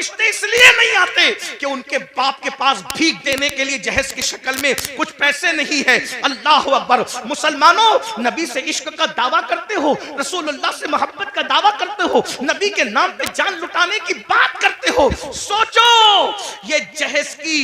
रिश्ते इसलिए नहीं आते कि उनके बाप के पास भीख देने के लिए जहेज की शक्ल में कुछ पैसे नहीं है। अल्लाह अकबर। मुसलमानों, नबी से इश्क का दावा करते हो, रसूलुल्लाह से मोहब्बत का दावा करते हो, नबी के नाम पे जान लुटाने की बात करते हो। सोचो, ये जहेज की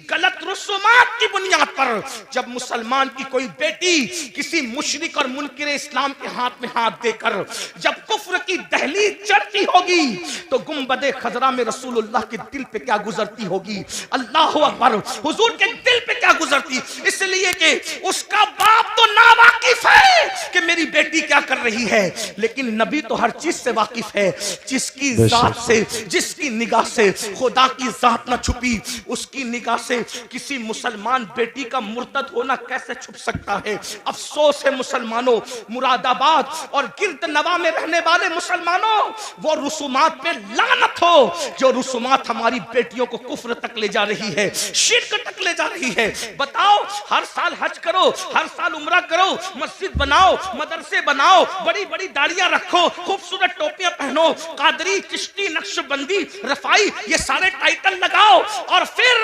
गलत रसूमात की बुनियाद पर जब मुसलमान की कोई बेटी किसी मुशरिक और मुनकिर इस्लाम के हाथ में हाथ देकर जब कुफ्र की दहलीज चढ़ती होगी तो गुंबदे खजरा में रसूलुल्लाह के दिल पे क्या गुजरती होगी। अल्लाह अकबर। हुजूर के दिल पे क्या गुजरती, इसलिए कि उसका बाप तो नावाकिफ है कि मेरी बेटी क्या कर रही है, लेकिन नबी तो हर चीज से वाकिफ है। जिसकी जात से, जिसकी निगाह से खुदा की जात ना छुपी, उसकी निगाह से किसी मुसलमान बेटी का मुर्तद होना कैसे छुप सकता है। अफसोस है मुसलमानों, मुरादाबाद और गिरद नवा में रहने वाले मुसलमानों, वो रुसूमात पे लानत हो जो रुसूमात हमारी बेटियों को कुफ्र तक ले जा रही है, शिर्क तक ले जा रही है। बताओ, हर साल हज करो, हर साल उम्रा करो, मस्जिद बनाओ, मदरसे बनाओ, बड़ी बड़ी दाढ़ियां रखो, खूबसूरत टोपियां पहनो, कादरी, चिश्ती, नक्शबंदी, रफाई, ये सारे टाइटल लगाओ और फिर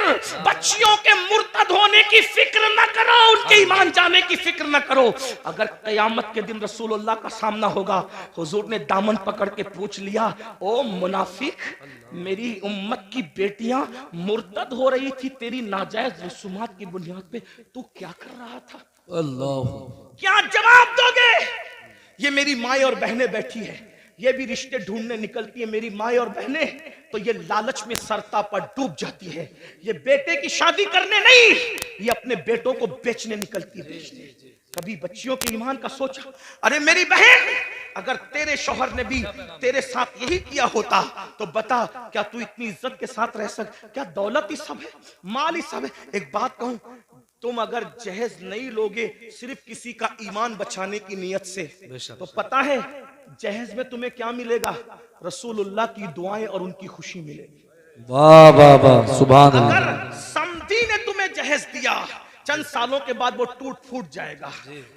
बच्चियों के मुर्तद होने की फिक्र न करो, उनके ईमान जाने की फिक्र न करो। अगर कयामत के दिन रसूलुल्लाह का सामना होगा, हुजूर ने दामन पकड़ के पूछ लिया, ओ मुनाफिक, मेरी उम्मत की बेटियां मुर्तद हो रही थी तेरी नाजायज रसूमात की बुनियाद पे, तू क्या कर रहा था? अल्लाह। क्या जवाब दोगे? ये मेरी माएं और बहनें बैठी है, ये भी रिश्ते ढूंढने निकलती है मेरी माएं और बहनें, तो ये लालच में सरता पर डूब जाती है। ये बेटे की शादी करने नहीं, ये अपने बेटों को बेचने निकलती है। कभी बच्चियों के ईमान का सोचा? अरे मेरी बहन, अगर तेरे शौहर ने भी तेरे साथ यही किया होता तो बता, क्या तू इतनी इज्जत के साथ रह क्या दौलत ही सब है, माल ही सब है? एक बात कहूं, तुम अगर जहेज नहीं लोगे सिर्फ किसी का ईमान बचाने की नियत से, तो पता है जहेज में तुम्हें क्या मिलेगा? रसूलुल्लाह की दुआएं और उनकी खुशी मिलेगी। वाह वाह वाह, सुभान अल्लाह। अगर समधी ने तुम्हें जहेज दिया, चंद सालों के बाद वो टूट फूट जाएगा।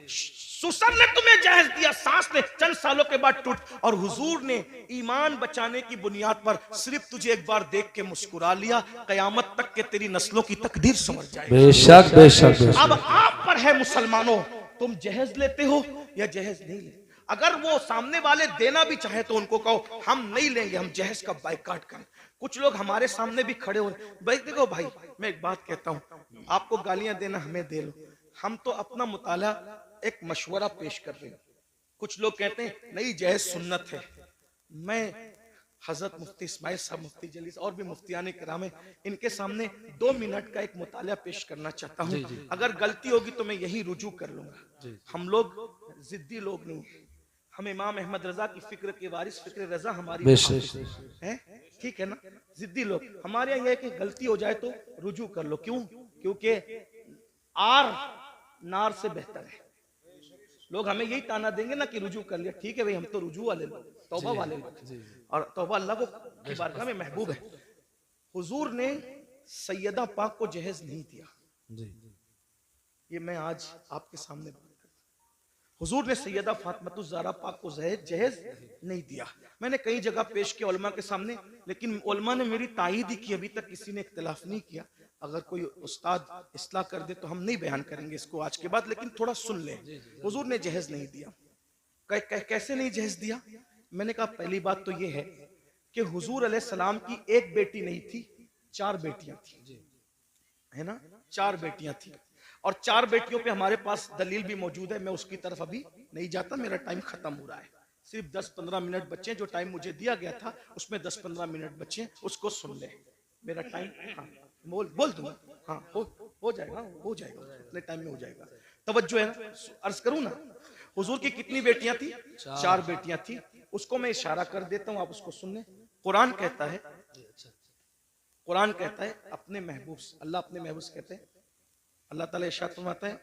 सुसर ने तुम्हें जहेज दिया, सास ने, चंद सालों के बाद टूट, और हुजूर ने ईमान बचाने की बुनियाद पर सिर्फ तुझे एक बार देख के मुस्कुरा लिया, कयामत तक के तेरी नस्लों की तकदीर समझ जाएगी। बेशक बेशक। अब आप पर है मुसलमानों, तुम जहेज लेते हो या जहेज नहीं लेते? अगर वो सामने वाले देना भी चाहे तो उनको कहो हम नहीं लेंगे, हम जहेज का बाइकाट करें। कुछ लोग हमारे सामने भी खड़े हो, भाई देखो भाई, मैं एक बात कहता हूं, आपको गालियां देना हमें दे लो, हम तो अपना मुताला एक मशवरा पेश कर रहे हैं। कुछ लोग कहते हैं नहीं जहेज सुन्नत है। मैं हजरत मुफ्ती इस्माइल साहब, मुफ्ती जलीस और भी मुफ्तियान किराम, इनके सामने 2 मिनट का एक मुताला पेश करना चाहता हूँ। अगर गलती होगी तो मैं यही रुजू कर लूंगा। हम लोग जिद्दी लोग नहीं, हम इमाम अहमद रजा की फिक्र के वारिस, फिक्र रजा हमारी है, ठीक है ना? जिद्दी लोग, हमारे यहाँ यह कि गलती हो जाए तो रुजू कर लो। क्यों? क्योंकि आर नार से बेहतर है। लोग हमें यही ताना देंगे ना कि रुजू कर लिया, ठीक है भाई, हम तो रुजू वाले लोग, तौबा वाले लोग, और तौबा अल्लाह को की बारगाह में महबूब है। हुजूर ने सैयदा पाक को जहेज नहीं दिया, ये मैं आज आपके सामने बात करता हूं। हुजूर ने सैयदा फातिमा ज़हरा पाक को जहेज नहीं दिया। मैंने कई जगह पेश किया उलमा के सामने, लेकिन उलमा ने मेरी तायीद ही की, अभी तक किसी ने इख्तिलाफ नहीं किया। अगर कोई उस्ताद इस्लाह कर दे तो हम नहीं बयान करेंगे इसको आज के बाद, लेकिन थोड़ा सुन लें। हुजूर ने जहेज नहीं दिया। कैसे नहीं जहेज दिया? मैंने कहा पहली बात तो ये है कि हुजूर अलैहिस्सलाम की एक बेटी नहीं थी, 4 बेटियां थी, है ना? 4 बेटियां थी, और 4 बेटियों पे हमारे पास दलील भी मौजूद है। मैं उसकी तरफ अभी नहीं जाता, मेरा टाइम खत्म हो रहा है। सिर्फ 10-15 मिनट बच्चे, जो टाइम मुझे दिया गया था उसमें 10-15 मिनट बच्चे, उसको सुन ले। मेरा टाइम, हाँ बोल दूंगा, हाँ हो जाएगा, हो जाएगा, उतने टाइम में हो जाएगा। तवज्जो है ना? अर्ज करूं ना, हुजूर की कितनी बेटियां थी? 4 बेटियां थी। उसको मैं इशारा कर देता हूं, आप उसको सुन लें। कुरान कहता है, कुरान कहता है अपने महबूब, अल्लाह अपने महबूब कहते हैं, अल्लाह ताला इरशाद फरमाता है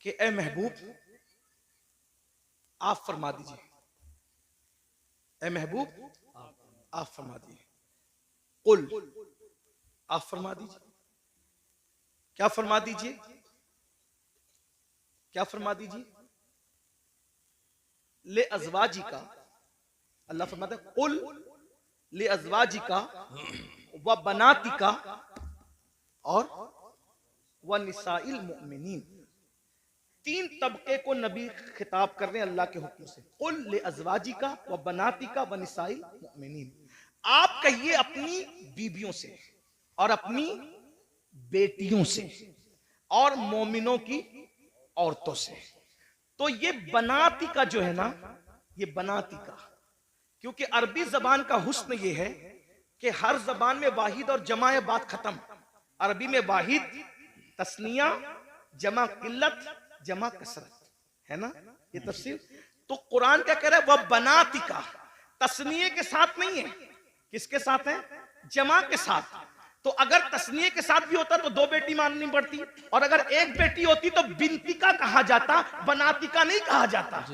कि ए महबूब आप फरमा दीजिए, ए महबूब आप फरमा दीजिए, कुल आप फरमा दीजिए। क्या फरमा दीजिए? क्या फरमा दीजिए? ले अज़वाजी का, अल्लाह फरमाता है कुल ले अज़वाजिका व बनातिका और व निसाइल मुमिनीन। तीन तबके को नबी खिताब कर रहे हैं अल्लाह के हुक्म से। कुल ले अज़वाजिका व बनातिका व निसाइल मुमिनीन, आप कहिए अपनी बीबियों से और अपनी बेटियों से और मोमिनों की औरतों से। तो ये बनातिका जो है ना, ये बनातिका, क्योंकि अरबी जबान का हुस्न ये है कि हर जबान में वाहिद और जमा है, बात खत्म। अरबी में वाहिद तस्निया, जमा किल्लत, जमा कसरत, है ना ये तफसीर। तो कुरान क्या कह रहा है, वह बनातिका, तस्निये के साथ नहीं है, किसके साथ है, जमा के साथ। तो अगर तस्निये के साथ भी होता तो दो बेटी माननी पड़ती, और अगर एक बेटी होती तो बिनतिका कहा जाता, बनातिका नहीं कहा जाता,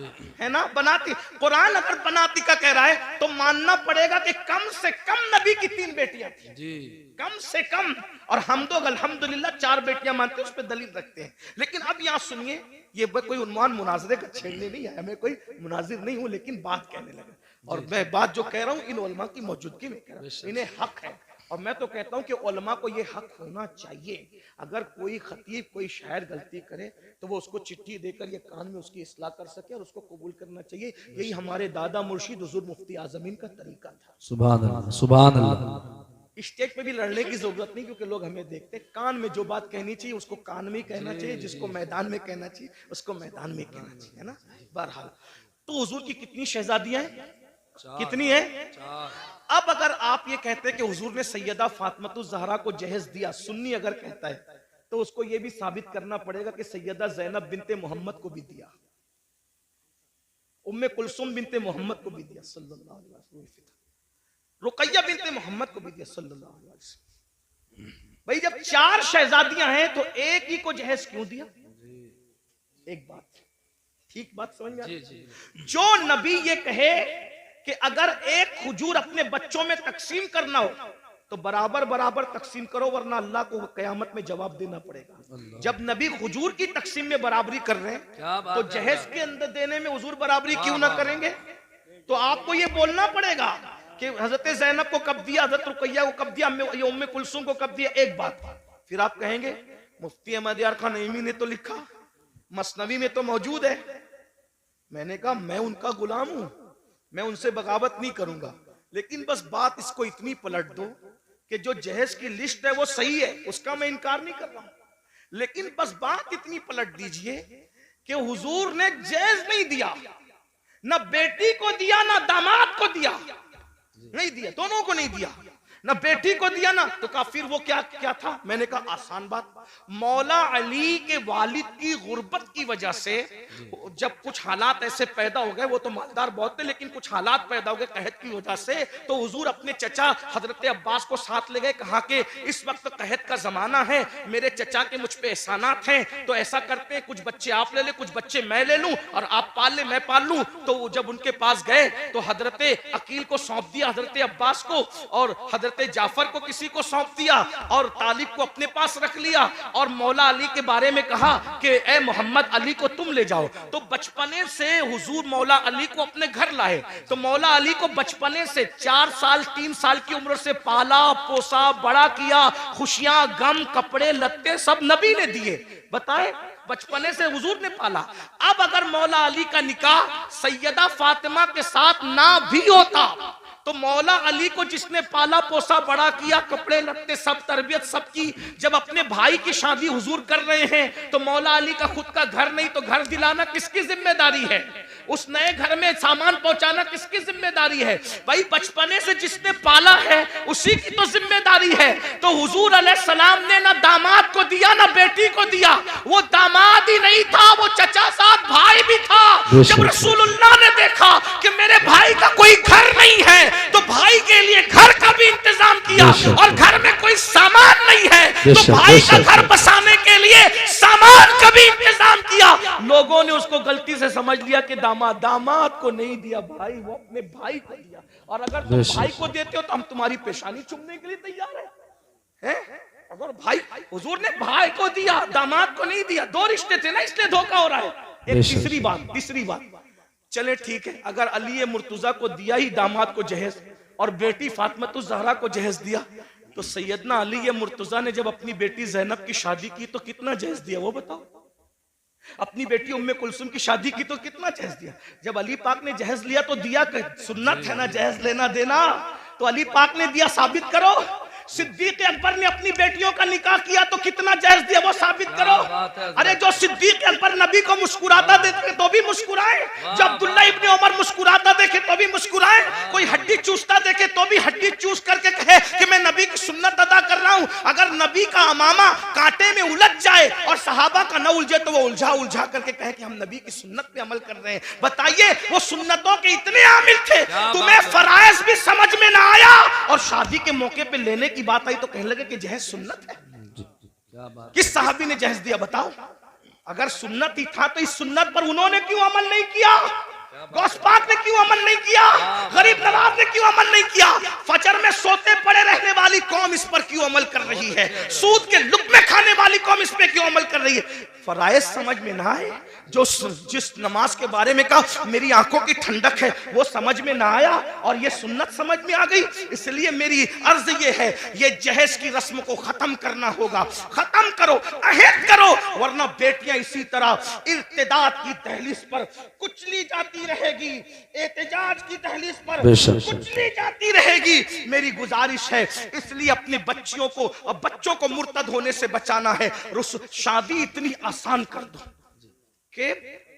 है ना। बनाती, कुरान अगर बनातिका कह रहा है तो मानना पड़ेगा कि कम से कम नबी की 3 बेटियां थी जी, कम से कम। और हम तो अल्हम्दुलिल्लाह 4 बेटियां मानते हैं, उस पर दलील रखते हैं। लेकिन अब यहाँ सुनिए, ये कोई उन्वान मुनाजरे का छेड़ने नहीं है, मैं कोई मुनाजिर नहीं हूं, लेकिन बात कहने लगा। और मैं बात जो कह रहा हूं इन उलमा की मौजूदगी में कह रहा हूं, इन्हें हक है। और मैं तो कहता हूं कि उलमा को ये हक होना चाहिए, अगर कोई खतीब कोई शायर गलती करे तो वो उसको चिट्ठी देकर ये कान में उसकी इस्लाह कर सके और उसको कबूल करना चाहिए। यही हमारे दादा मुर्शिद हुजूर मुफ्ती आजमीन का तरीका था। सुभान अल्लाह, सुभान अल्लाह। स्टेज पे भी लड़ने की जरूरत नहीं, क्योंकि लोग हमें देखते हैं। कान में जो बात कहनी चाहिए उसको कान में ही कहना चाहिए, जिसको मैदान में कहना चाहिए उसको मैदान में कहना चाहिए, है ना। बहरहाल, तो हुजूर की कितनी शहजादियां हैं, कितनी है? 4। अब अगर आप ये कहते हैं कि हुजूर ने सैयदा फातिमातुज़ ज़हरा को जहेज दिया, सुन्नी अगर कहता है तो उसको ये भी साबित करना पड़ेगा कि सैयदा ज़ैनब बिनते मोहम्मद को भी दिया, उम्मे कुलसुम बिनते मोहम्मद को भी दिया सल्लल्लाहु अलैहि वसल्लम, रुकैया बिनते मोहम्मद को भी दिया सल्लल्लाहु अलैहि वसल्लम। भाई जब 4 शहजादियां हैं तो एक ही को जहेज क्यों दिया? एक बात, ठीक बात समझ में आई? जो नबी ये कहे कि अगर एक खजूर अपने बच्चों में तकसीम करना हो तो बराबर बराबर तकसीम करो, वरना अल्लाह को कयामत में जवाब देना पड़ेगा। जब नबी खजूर की तकसीम में बराबरी कर रहे हैं तो जहेज के अंदर देने में हुजूर बराबरी क्यों ना करेंगे? तो आपको ये बोलना पड़ेगा कि हजरत ज़ैनब को कब दिया, हजरत रुकैया को कब दिया, उम्मे कुलसुम को कब दिया। एक बात, फिर आप कहेंगे मुफ्ती अहमद यार खान नईमी ने तो लिखा, मसनवी में तो मौजूद है। मैंने कहा मैं उनका गुलाम हूं, मैं उनसे बगावत नहीं करूंगा, लेकिन बस बात इसको इतनी पलट दो कि जो जहेज की लिस्ट है वो सही है, उसका मैं इनकार नहीं कर रहा हूं, लेकिन बस बात इतनी पलट दीजिए कि हुजूर ने जहेज नहीं दिया, ना बेटी को दिया ना दामाद को दिया, नहीं दिया, दोनों को नहीं दिया, ना बेटी को दिया ना। तो कहा फिर वो क्या क्या था? मैंने कहा आसान बात, मौला अली के वालिद की गुर्बत की वजह से जब कुछ हालात ऐसे पैदा हो गए, वो तो मालदार बहुत थे लेकिन कुछ हालात पैदा हो गए कहत की वजह से, तो हुजूर अपने चचा हजरत अब्बास को साथ ले गए, कहा कि इस वक्त कहत का जमाना है, मेरे चचा के मुझ पे एहसानात हैं, तो ऐसा करते हैं कुछ बच्चे आप ले ले, कुछ बच्चे मैं ले लूं, और आप पाल ले मैं पाल लूं। तो जब उनके पास गए तो हजरत अकील को सौंप दिया हजरत अब्बास को, और हजरत जाफर को किसी को सौंप दिया, और तालिब को अपने पास रख लिया, और मौला अली के बारे में कहा कि ए मोहम्मद अली को तुम ले जाओ। तो बचपने से हुजूर मौला अली को अपने घर लाए, तो मौला अली को बचपने से 4 साल 3 साल की उम्र से पाला पोसा बड़ा किया, खुशियां गम कपड़े लत्ते सब नबी ने दिए। बताए, बचपने से हुजूर ने पाला। अब अगर मौला अली का निकाह सैयदा फातिमा के साथ ना भी होता तो मौला अली को जिसने पाला पोसा बड़ा किया, कपड़े लत्ते सब तरबियत सबकी, जब अपने भाई की शादी हुजूर कर रहे हैं तो मौला अली का खुद का घर नहीं तो घर दिलाना किसकी जिम्मेदारी है? उस नए घर में सामान पहुंचाना किसकी जिम्मेदारी है? भाई बचपने से जिसने पाला है उसी की तो जिम्मेदारी है। तो हुजूर अलैहिस्सलाम ने ना दामाद को दिया ना बेटी को दिया, वो दामाद ही नहीं था, वो चचा साथ भाई भी था। जब रसूलुल्लाह ने देखा कि मेरे भाई का कोई घर नहीं है तो भाई के लिए घर का भी इंतजाम किया, और घर में कोई सामान नहीं है तो भाई का घर बसाने के लिए सामान का भी इंतजाम किया। लोगों ने उसको गलती से समझ लिया कि दामाद को नहीं दिया भाई, वो अपने भाई को दिया, और अगर तुम भाई को देते हो तो हम तुम्हारी पेशानी चुमने के लिए तैयार हैं। अगर भाई, हुजूर ने भाई को दिया दामाद को नहीं दिया, 2 रिश्ते थे ना, इसलिए धोखा हो रहा है। एक तीसरी बात, चले ठीक है, अगर अली मुर्तजा को दिया ही दामाद को जहेज, और बेटी फातिमा ज़हरा को जहेज दिया। तो सैयदना अली या मुर्तजा ने जब अपनी बेटी ज़ैनब की शादी की तो कितना जहेज दिया वो बताओ। अपनी बेटी उम्मे कुलसुम की शादी की तो कितना जहेज दिया। जब अली पाक ने जहेज लिया तो दिया, सुन्नत है ना जहेज लेना देना, तो अली पाक ने दिया, साबित करो। सिद्दीक अकबर ने अपनी बेटियों का निकाह किया तो कितना जहेज दिया वो साबित करो। अरे जो सिद्दीक अकबर नबी को मुस्कुराता देखे तो भी मुस्कुराए, जब अब्दुल्ला इब्ने उमर मुस्कुराता देखे तो भी मुस्कुराए, कोई हड्डी चूसता देखे तो भी हड्डी चूस करके कहे कि मैं नबी की सुन्नत अदा कर रहा हूं। अगर नबी का अमामा कांटे में उलझ जाए और सहाबा का न उलझे तो वो उलझा उलझा करके कहे कि हम नबी की सुन्नत पे अमल कर रहे हैं। बताइए वो सुन्नतों के इतने आमिल थे, तुम्हें फराइज भी समझ में ना आया और शादी के मौके पे लेने की बात आई तो कहने लगे कि जहेज सुन्नत है। किस सहाबी ने जहेज दिया बताओ? अगर सुन्नत ही था तो इस सुन्नत पर उन्होंने क्यों अमल नहीं किया? गौस पाक ने क्यों अमल नहीं किया? गरीब नवाब ने क्यों अमल नहीं किया? फजर में सोते पड़े रहने वाली कौम इस पर क्यों अमल कर रही है? सूद के लुक़्मे खाने वाली कौम इस पे क्यों अमल कर रही है? फराइज समझ में ना आए, जो जिस नमाज के बारे में कहा मेरी आंखों की ठंडक है वो समझ में ना आया और ये सुन्नत समझ में आ गई। इसलिए मेरी अर्ज ये है, ये जहेज की रस्म को खत्म करना होगा। खत्म करो, अहद करो, वरना बेटियां इसी तरह इर्तिदाद की दहलीज पर कुचली जाती रहेगी, एहतजाज की दहलीज पर कुचली जाती रहेगी। मेरी गुजारिश है, इसलिए अपने बच्चियों को और बच्चों को मुर्तद होने से बचाना है। शादी इतनी आसान कर दो कि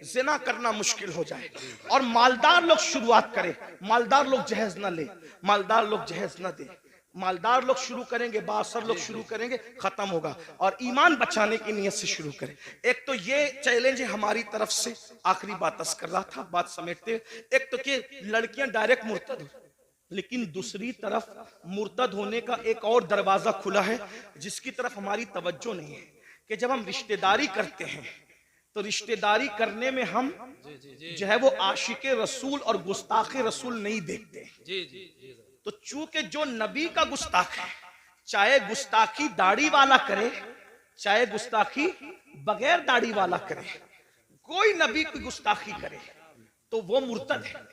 जिना करना मुश्किल हो जाए और मालदार लोग शुरुआत करें। मालदार लोग जहेज न ले, मालदार लोग जहेज न दे, मालदार लोग शुरू करेंगे, बासर लोग शुरू करेंगे, खत्म होगा। और ईमान बचाने की नीयत से शुरू करें। एक तो ये चैलेंज है हमारी तरफ से, आखिरी बात अर्ज कर रहा था बात समेटते। एक तो कि लड़कियां डायरेक्ट मुर्तद हो, लेकिन दूसरी तरफ मुर्तद होने का एक और दरवाजा खुला है जिसकी तरफ हमारी तवज्जो नहीं है कि जब हम रिश्तेदारी करते हैं तो रिश्तेदारी करने में हम जो है वो आशिके रसूल और गुस्ताखे रसूल नहीं देखते। तो चूंकि जो नबी का गुस्ताख है, चाहे गुस्ताखी दाढ़ी वाला करे चाहे गुस्ताखी बगैर दाढ़ी वाला करे, कोई नबी की गुस्ताखी करे तो वो मुर्तद है।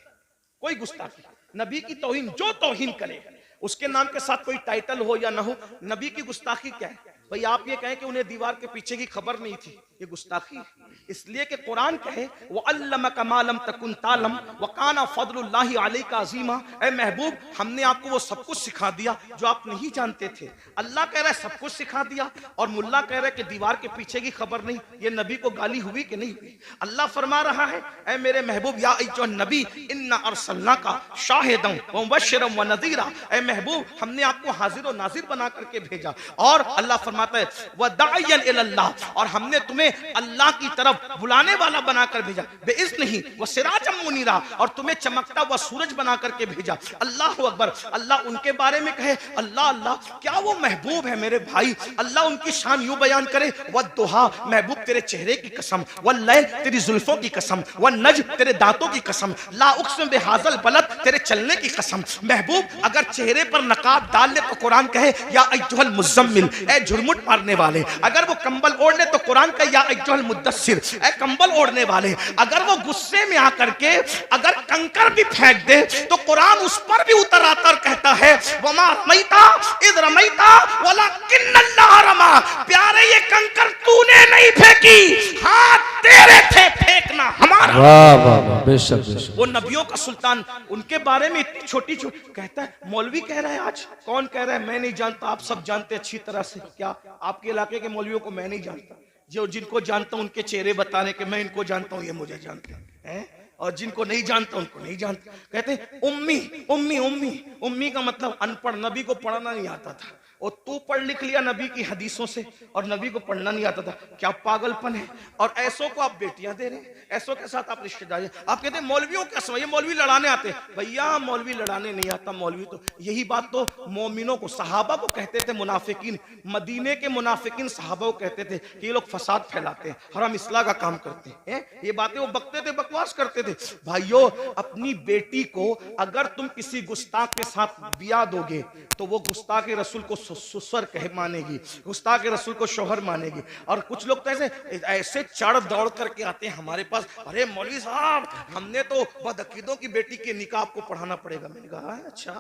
कोई गुस्ताखी, नबी की तौहीन, जो तौहीन करे उसके नाम के साथ कोई टाइटल हो या ना हो, नबी की गुस्ताखी क्या है? भाई आप ये कहें कि उन्हें दीवार के पीछे की खबर नहीं थी, ये गुस्ताखी। इसलिए कि कुरान कहे वो अल्लमका मा लम तकुन तालम व काना फदलुल्लाहि अलैका अज़ीमा। ए महबूब, हमने आपको वो सब कुछ सिखा दिया जो आप नहीं जानते थे। अल्लाह कह रहा है सब कुछ सिखा दिया और मुल्ला कह रहा है कि दीवार के पीछे की खबर नहीं। ये नबी को गाली हुई कि नहीं हुई? अल्लाह फरमा रहा है, ए मेरे महबूब, या अय्युहन नबी इन्ना अरसलनाका शाहिदन व मुबश्शिरन व नज़ीरा। ए महबूब, हमने आपको हाजिर और नाजिर बना करके भेजा। और अल्लाह फरमाता है व दाइयन इलल्लाह, और हमने तुम्हें अल्लाह की तरफ बुलाने वाला बनाकर भेजा। बेइज़्निही व सिराजम मुनीरा, और तुम्हें चमकता हुआ सूरज बना करके भेजा। अल्लाह अकबर। अल्लाह उनके बारे में कहे, अल्लाह अल्लाह, क्या वो महबूब है मेरे भाई? अल्लाह उनकी शान यूं बयान करे, वद्दुहा, महबूब तेरे चेहरे की कसम, वल्लैल तेरी जुल्फों की कसम, वन्नज्म तेरे दांतों की कसम, ला उक़सिम बिहाज़ल बलद तेरे चलने की कसम। महबूब अगर चेहरे पर नकाब डाल ले तो कुरान कहे या अय्युहल मुज़म्मिल, ए झुरमुट मारने वाले। अगर वो कंबल ओढ़ ले तो कुरान कहे या अय्युहल मुद्दस्सिर, ए कंबल ओढ़ने वाले। अगर वो गुस्से में आकर के अगर कंकर भी फेंक दे तो कुरान उस पर भी उतर आता और कहता है वमा रमैता इज़ रमैता वलाकिन्नल्लाह रमा। प्यारे ये कंकर तूने नहीं फेंकी, हाथ तेरे थे, फेंकना हमारा। वाह वाह वाह, बेशक बेशक। वो नबियों का सुल्तान, उनके बारे में इतनी छोटी छोटी कहता है। मौलवी कह रहा है, आज कौन कह रहा है मैं नहीं जानता? आप सब जानते अच्छी तरह से। क्या आपके इलाके के मौलवियों को मैं नहीं जानता? जो जिनको जानता हूं उनके चेहरे बताने के मैं इनको जानता हूं, ये मुझे जानते हैं, और जिनको नहीं जानता उनको नहीं जानता। कहते हैं उम्मी उम्मी उम्मी। उम्मी का मतलब अनपढ़, नबी को पढ़ना नहीं आता था। और तू पढ़ लिख लिया नबी की हदीसों से और नबी को पढ़ना नहीं आता था। क्या पागलपन है? और ऐसों को आप बेटियां दे रहे हैं, ऐसों के साथ आप रिश्तेदारी। आप कहते हैं मौलवियों का समय, ये मौलवी लड़ाने आते हैं। भैया मौलवी लड़ाने नहीं आता। मौलवी तो यही बात तो मोमिनों को, सहाबा को कहते थे मुनाफिकीन। मदीने के मुनाफिकीन सहाबा को कहते थे कि ये लोग फसाद फैलाते हैं और हम इस्लाह का काम करते हैं। ये बातें वो बकते थे, बकवास करते थे। भाइयों, अपनी बेटी को अगर तुम किसी गुस्ताख के साथ बिया दोगे तो वो गुस्ताख रसूल को ससुर कहे मानेगी, गुस्ताख रसूल को शोहर मानेगी। और कुछ लोग तो ऐसे चढ़ दौड़ करके आते हैं हमारे पास, अरे मौलवी साहब हमने तो बदअकीदों की बेटी के निकाह आपको पढ़ाना पड़ेगा। मैंने कहा अच्छा,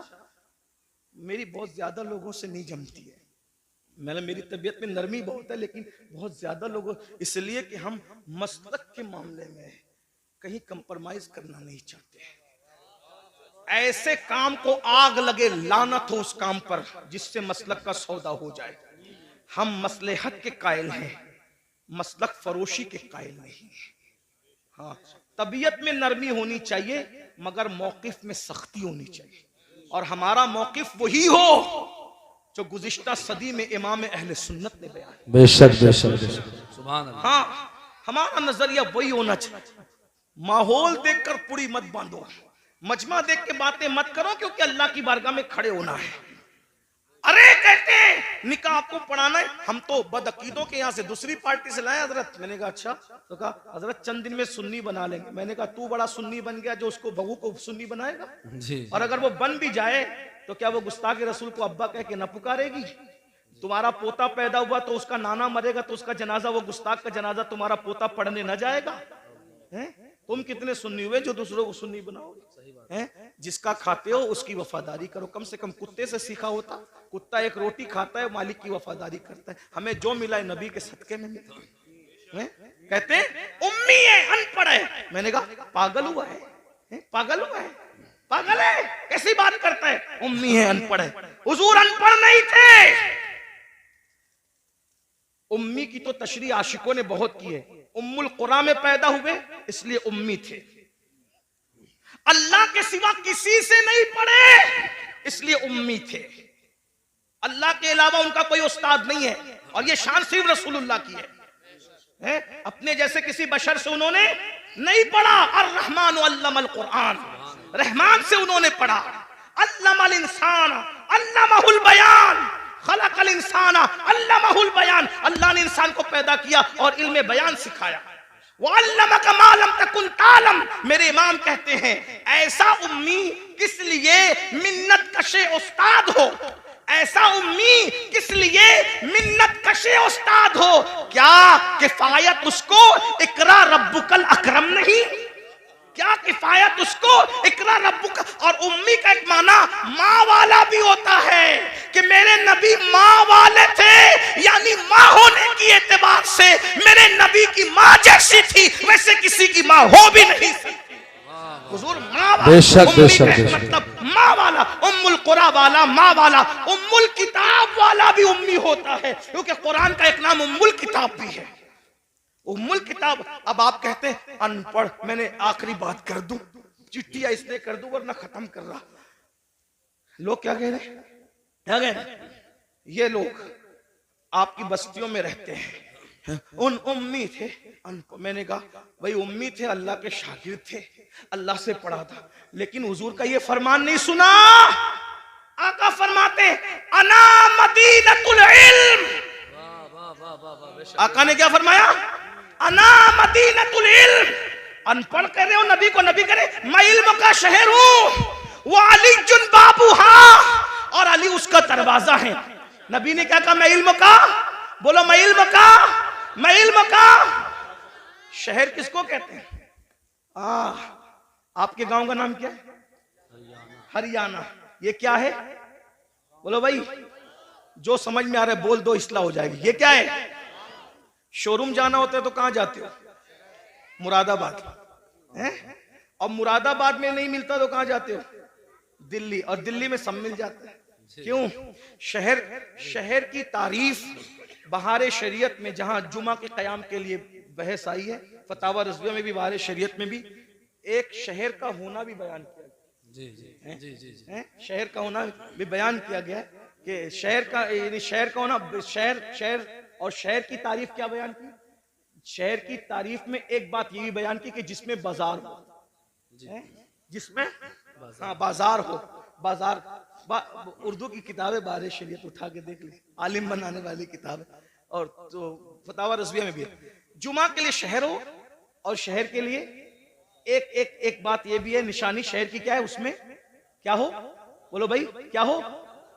मेरी बहुत ज्यादा लोगों से नहीं जमती है। मेरी तबीयत में नरमी बहुत है, लेकिन बहुत ज्यादा लोगों, इसलिए कि हम मसलक के मामले में कहीं कंप्रोमाइज करना नहीं चाहते। ऐसे काम को आग लगे, लानत हो उस काम पर जिससे मसलक का सौदा हो जाए। हम मसलहत के कायल हैं, मसलक फरोशी के कायल नहीं। हाँ, तबीयत में नरमी होनी चाहिए, मगर मौकिफ में सख्ती होनी चाहिए। और हमारा मौकिफ वही हो जो गुज़िश्ता सदी में इमाम अहले सुन्नत ने बयान। बेशक बेशक सुभान अल्लाह। हाँ, हमारा नजरिया वही होना चाहिए। माहौल देखकर पुड़ी मत बांधो, मजमा देख के बातें मत करो, क्योंकि अल्लाह की बारगाह में खड़े होना है। अरे कहते हैं निकाह आपको पढ़ाना है, हम तो बदअकीदों के यहाँ से दूसरी पार्टी से लाए हजरत। मैंने कहा अच्छा, तो कहा हजरत चंद दिन में सुन्नी बना लेंगे। मैंने कहा तू बड़ा सुन्नी बन गया जो उसको बहू को सुन्नी बनाएगा जी। और अगर वो बन भी जाए तो क्या वो गुस्ताख रसूल को अब्बा कह के न पुकारेगी? तुम्हारा पोता पैदा हुआ तो उसका नाना मरेगा तो उसका जनाजा, वो गुस्ताख का जनाजा तुम्हारा पोता पढ़ने न जाएगा? हैं? तुम कितने सुन्नी हुए जो दूसरों को सुन्नी बनाओगे? हैं? जिसका खाते हो उसकी वफादारी करो। कम से कम कुत्ते से सीखा होता। कुत्ता एक रोटी खाता है, मालिक की वफादारी करता है। हमें जो मिला है नबी के सदके में मिला। कहते हैं उम्मी है, अनपढ़ है। मैंने कहा पागल हुआ है? पागल हुआ है? पागल है? कैसी बात करता है? उम्मी है, अनपढ़ है। हुजूर अनपढ़ नहीं थे। उम्मी की तो तशरीह आशिकों ने बहुत की है। उम्मुल कुरा में पैदा हुए इसलिए उम्मी थे। अल्लाह के सिवा किसी से नहीं पढ़े इसलिए उम्मी थे। अल्लाह के अलावा उनका कोई उस्ताद नहीं है। और ये शान सिर्फ रसूलुल्लाह की है। अपने जैसे किसी बशर से उन्होंने नहीं पढ़ा। अर्रहमान अल्लमल कुरान, रहमान से उन्होंने पढ़ा। अल्लमल इंसान अल्लमहुल बयान, खलकल इंसाना अल्लमहुल बयान। अल्लाह ने इंसान को पैदा किया और इल्म बयान सिखाया। वअल्लमका मा लम तकुन तालम। मेरे इमाम कहते हैं ऐसा उम्मी किस लिए मिन्नत कशे उस्ताद हो, ऐसा उम्मी किस लिए मिन्नत कशे उस्ताद हो। क्या किफायत उसको इकरा रब्बुकल अकरम नहीं? क्या किफायत उसको इकरा रब्बुक। और उम्मी का एक माना माँ वाला भी होता है कि मेरे नबी माँ वाले थे, यानी माँ होने की एतबार से मेरे नबी की माँ जैसी थी, वैसे किसी की माँ हो भी नहीं सकती। हुजूर माँ वाला, बेशक बेशक मतलब माँ वाला, उम्मुल कुरा वाला, माँ वाला। उम्मुल किताब वाला भी उम्मी होता है, क्योंकि कुरान का एक नाम उम्मुल किताब भी है। उम्मुल किताब। अब आप कहते हैं अनपढ़। मैंने आखिरी बात कर दूं, चिट्ठियां इसलिए कर दूं वरना खत्म कर रहा। लोग क्या कह रहे हैं? क्या कह रहे हैं? ये लोग आपकी बस्तियों में रहते हैं, उन उम्मी थे अनपढ़। मैंने कहा भाई उम्मी थे, अल्लाह के शागिर्द थे, अल्लाह से पढ़ा था, लेकिन हुजूर का ये फरमान नहीं सुना। आका फरमाते अना मदीनतुल इल्म। आका ने क्या फरमाया? अना मदीनतुल इल्म। अनपढ़ कह रहे हो नबी को, नबी करे मैं इल्म का शहर हूं। वो अली जुन बाबू, हाँ, और अली उसका दरवाजा है। नबी ने क्या कहा? मैं इल्म का, बोलो मैं इल्म का, मैं इल्म का शहर किसको कहते हैं? आपके गांव का नाम क्या है? हरियाणा। ये क्या है? बोलो भाई, जो समझ में आ रहा है बोल दो, इस्लाह हो जाएगी। ये क्या है? शोरूम जाना होता है तो कहां जाते हो? मुरादाबाद है? और मुरादाबाद में नहीं मिलता तो कहां जाते हो? दिल्ली। और दिल्ली में सब मिल जाता है। क्यों? शहर की तारीफ बहार शरीयत में, जहां जुमा के कयाम के लिए बहस आई है, फतावा रज़विया में भी, बहार शरीयत में भी एक शहर का होना भी बयान किया गया। जी जी जी, शहर का होना भी बयान किया गया कि शहर का, यानी शहर का होना, शहर और शहर की तारीफ क्या बयान की? शहर की तारीफ में एक बात ये भी बयान की कि जिसमें बाजार हो, जिसमें हाँ बाजार हो। बाजार उर्दू की किताबें बारे शरीयत उठा के देख ली, आलिम बनाने वाली किताब है। और तो फतावा रज़विया में भी है, जुमा के लिए शहर हो और शहर के लिए एक बात ये भी है, निशानी शहर की क्या है? उसमें क्या हो? बोलो भाई क्या हो?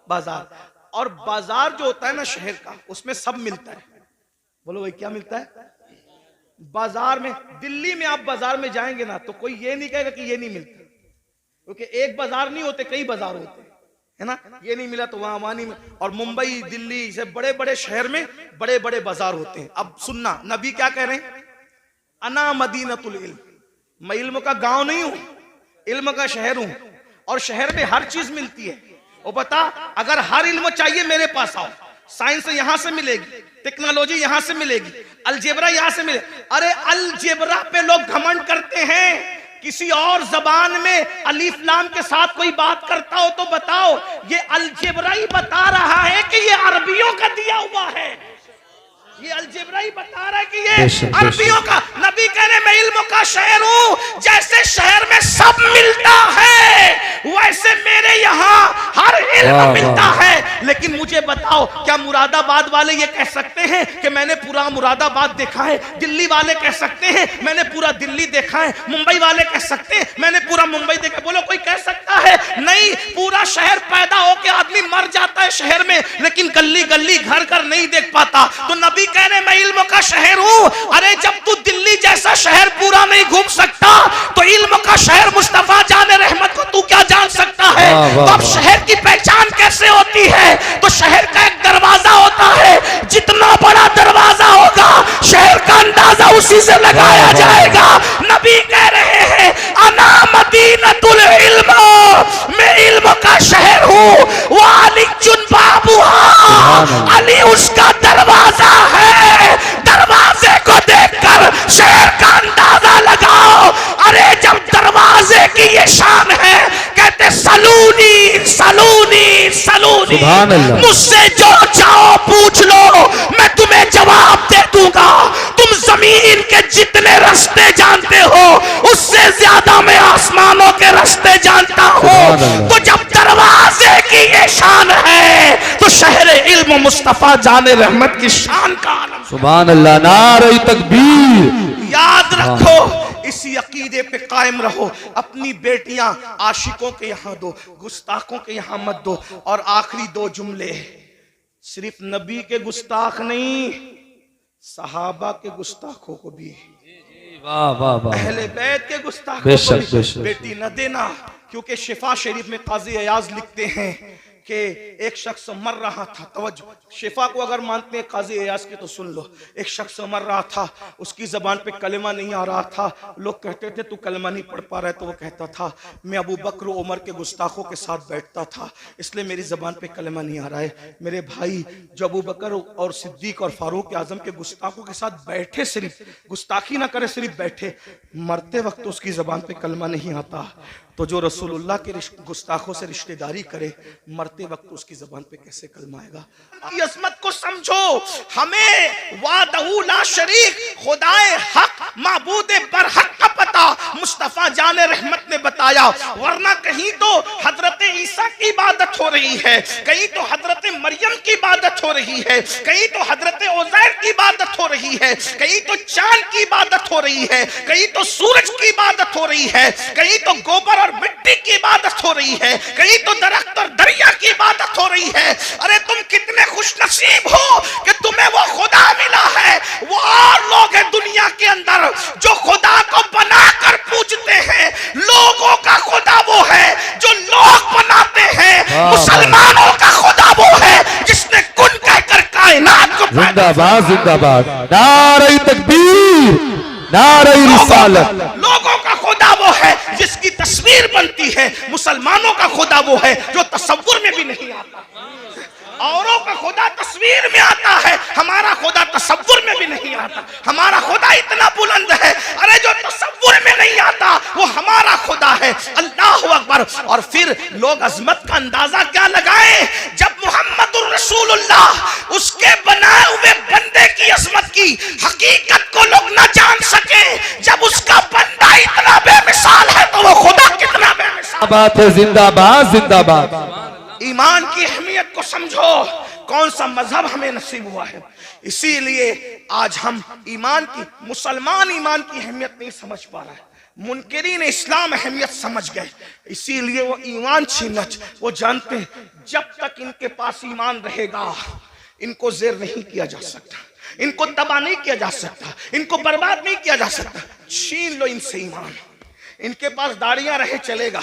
बाजार। और बाजार जो होता है ना शहर का, उसमें सब मिलता है। बोलो भाई क्या मिलता है? बाजार में। दिल्ली में आप बाजार में जाएंगे ना तो कोई ये नहीं कहेगा कि ये नहीं मिलता, क्योंकि एक बाजार नहीं होते, कई बाजार होते है ना, ये नहीं मिला तो वहां नहीं मिला। और मुंबई दिल्ली से बड़े बड़े शहर में बड़े बड़े बाजार होते हैं। अब सुनना, नबी क्या कह रहे हैं, अना मदीनतुल इल्म, मैं इल्म का गांव नहीं हूं, इल्म का शहर हूं, और शहर में हर चीज मिलती है। वो बता, अगर हर इल्म चाहिए मेरे पास आओ, साइंस यहां से मिलेगी, टेक्नोलॉजी यहां से मिलेगी, अलजेब्रा यहां से मिले। अरे अलजेब्रा पे लोग घमंड करते हैं, किसी और जबान में अलीफ लाम के साथ कोई बात करता हो तो बताओ, ये अलजेब्रा ही बता रहा है कि ये अरबियों का दिया हुआ है, ये अलजेब्रा ही बता रहा है कि ये अरबियों का। नबी कह रहे मैं इल्म का शहर हूं, जैसे शहर में सब मिलता है वैसे मेरे यहाँ हर इल्म मिलता है। लेकिन मुझे बताओ, क्या मुरादाबाद वाले ये कह सकते हैं कि मैंने पूरा मुरादाबाद देखा है? दिल्ली वाले कह सकते हैं मैंने पूरा दिल्ली देखा है? मुंबई वाले कह सकते हैं मैंने पूरा मुंबई देखा? बोलो कोई कह सकता है? नहीं, पूरा शहर पैदा होके आदमी मर जाता है शहर में, लेकिन गली गली घर घर नहीं देख पाता। तो नबी कह रहे मैं इल्म का शहर हूं। अरे जब तू दिल्ली जैसा शहर पूरा नहीं घूम सकता तो इल्म का शहर मुस्तफा जाने रहमत को तू क्या जान सकता है? तो अब शहर की पहचान कैसे होती है? तो शहर का एक दरवाजा होता है, जितना बड़ा दरवाजा होगा शहर का अंदाजा उसी से लगाया जाएगा। नबी कह रहे हैं अना मदीनतुल इल्म, मैं इल्म का शहर हूं, वाली चुन बाबूहा, अली उसका दरवाजा है। दरवाजे को देखकर शहर का अंदाजा लगाओ। अरे जब दरवाजे की ये शान है, कहते सलूनी सलूनी सलूनी, मुझसे जो चाहो पूछ लो, मैं तुम्हें जवाब दे दूंगा। तुम जमीन के जितने रास्ते जानते हो उससे ज्यादा मैं आसमानों के रास्ते जानता हूं। तो जब दरवाजे की ये शान है तो शहर इल्म मुस्तफा जाने रहमत की शान का आलम। सुभान अल्लाह, नारे तकबीर। याद रखो, इसी अकीदे पे कायम रहो। अपनी बेटियां आशिकों के यहाँ दो, गुस्ताखों के यहाँ मत दो। और आखिरी दो जुमले, सिर्फ नबी के गुस्ताख नहीं, सहाबा के गुस्ताखों को भी, वाह वाह वाह, अहले बैत के गुस्ताखों को भी बेटी न देना। क्योंकि शिफा शरीफ में काजी अयाज लिखते हैं कि एक शख्स मर रहा था, तवज्जो, शिफा को अगर मानते हैं काजी अयाज की तो सुन लो। एक शख्स मर रहा था, उसकी जबान पे कलमा नहीं आ रहा था। लोग कहते थे तू कलमा नहीं पढ़ पा रहा है, तो वो कहता था मैं अबू बकर उमर के गुस्ताखों के साथ बैठता था, इसलिए मेरी जबान पे कलमा नहीं आ रहा है। मेरे भाई जो अबू बकर और सिद्दीक और फारूक आजम के गुस्ताखों के साथ बैठे, सिर्फ गुस्ताखी ना करे, सिर्फ बैठे, मरते वक्त उसकी जबान पे कलमा नहीं आता, तो जो रसूलुल्लाह के गुस्ताखों से रिश्तेदारी करे, मरते वक्त उसकी जबान पे कैसे कलमा आएगा? की अज़मत को समझो। हमें वादहू ला शरीक, खुदाए हक, माबूदे बरहक का पता मुस्तफा जाने रहमत ने बताया। वरना कहीं तो हजरत ईसा की इबादत हो रही है, कहीं तो हजरत मरियम की इबादत हो रही है, कहीं तो हजरत उज़ैर की इबादत हो रही है, कहीं तो चांद की इबादत हो रही है, कहीं तो सूरज की इबादत हो रही है, कहीं तो गोबर और मिट्टी की इबादत हो रही है, कहीं तो दरख्त और दरिया की इबादत हो रही है। अरे तुम कितने खुश नसीब हो कि तुम्हें वो खुदा मिला है। वो और लोग हैं दुनिया के अंदर जो खुदा को बनाकर पूजते हैं। लोगों का खुदा वो है जो लोग बनाते हैं। मुसलमानों का खुदा वो है जिसने कुन कहकर कायनात को जिंदाबाद जिंदाबाद, नारे तकबीर, नारे रिसालत। लोगों का खुदा वो है जिसकी तस्वीर बनती है। मुसलमानों का खुदा वो है जो तसव्वुर में भी नहीं आता। औरों का खुदा तस्वीर में आता है, हमारा खुदा तसव्वुर में भी नहीं आता। हमारा खुदा इतना बुलंद है, अरे जो तसव्वुर में नहीं आता वो हमारा खुदा है। अल्लाह अकबर। और फिर लोग अजमत का अंदाजा क्या लगाएं जब मुहम्मदुर रसूलुल्लाह उसके बनाए हुए बंदे की अजमत की हकीकत को लोग न जान सके। जब उसका बंदा इतना बेमिसाल है तो वो खुदा कितना बेमिसाल बात है। जिंदाबाद जिंदाबाद। ईमान की अहमियत को समझो, कौन सा मजहब हमें नसीब हुआ है। इसीलिए आज हम ईमान की, मुसलमान ईमान की अहमियत नहीं समझ पा रहा है, मुनकिरीन इस्लाम अहमियत समझ गए। इसीलिए वो ईमान छीनना, वो जानते हैं जब तक इनके पास ईमान रहेगा इनको ज़ेर नहीं किया जा सकता, इनको तबाह नहीं किया जा सकता, इनको बर्बाद नहीं किया जा सकता। छीन लो इनसे ईमान, इनके पास दाढ़ियां रहे चलेगा,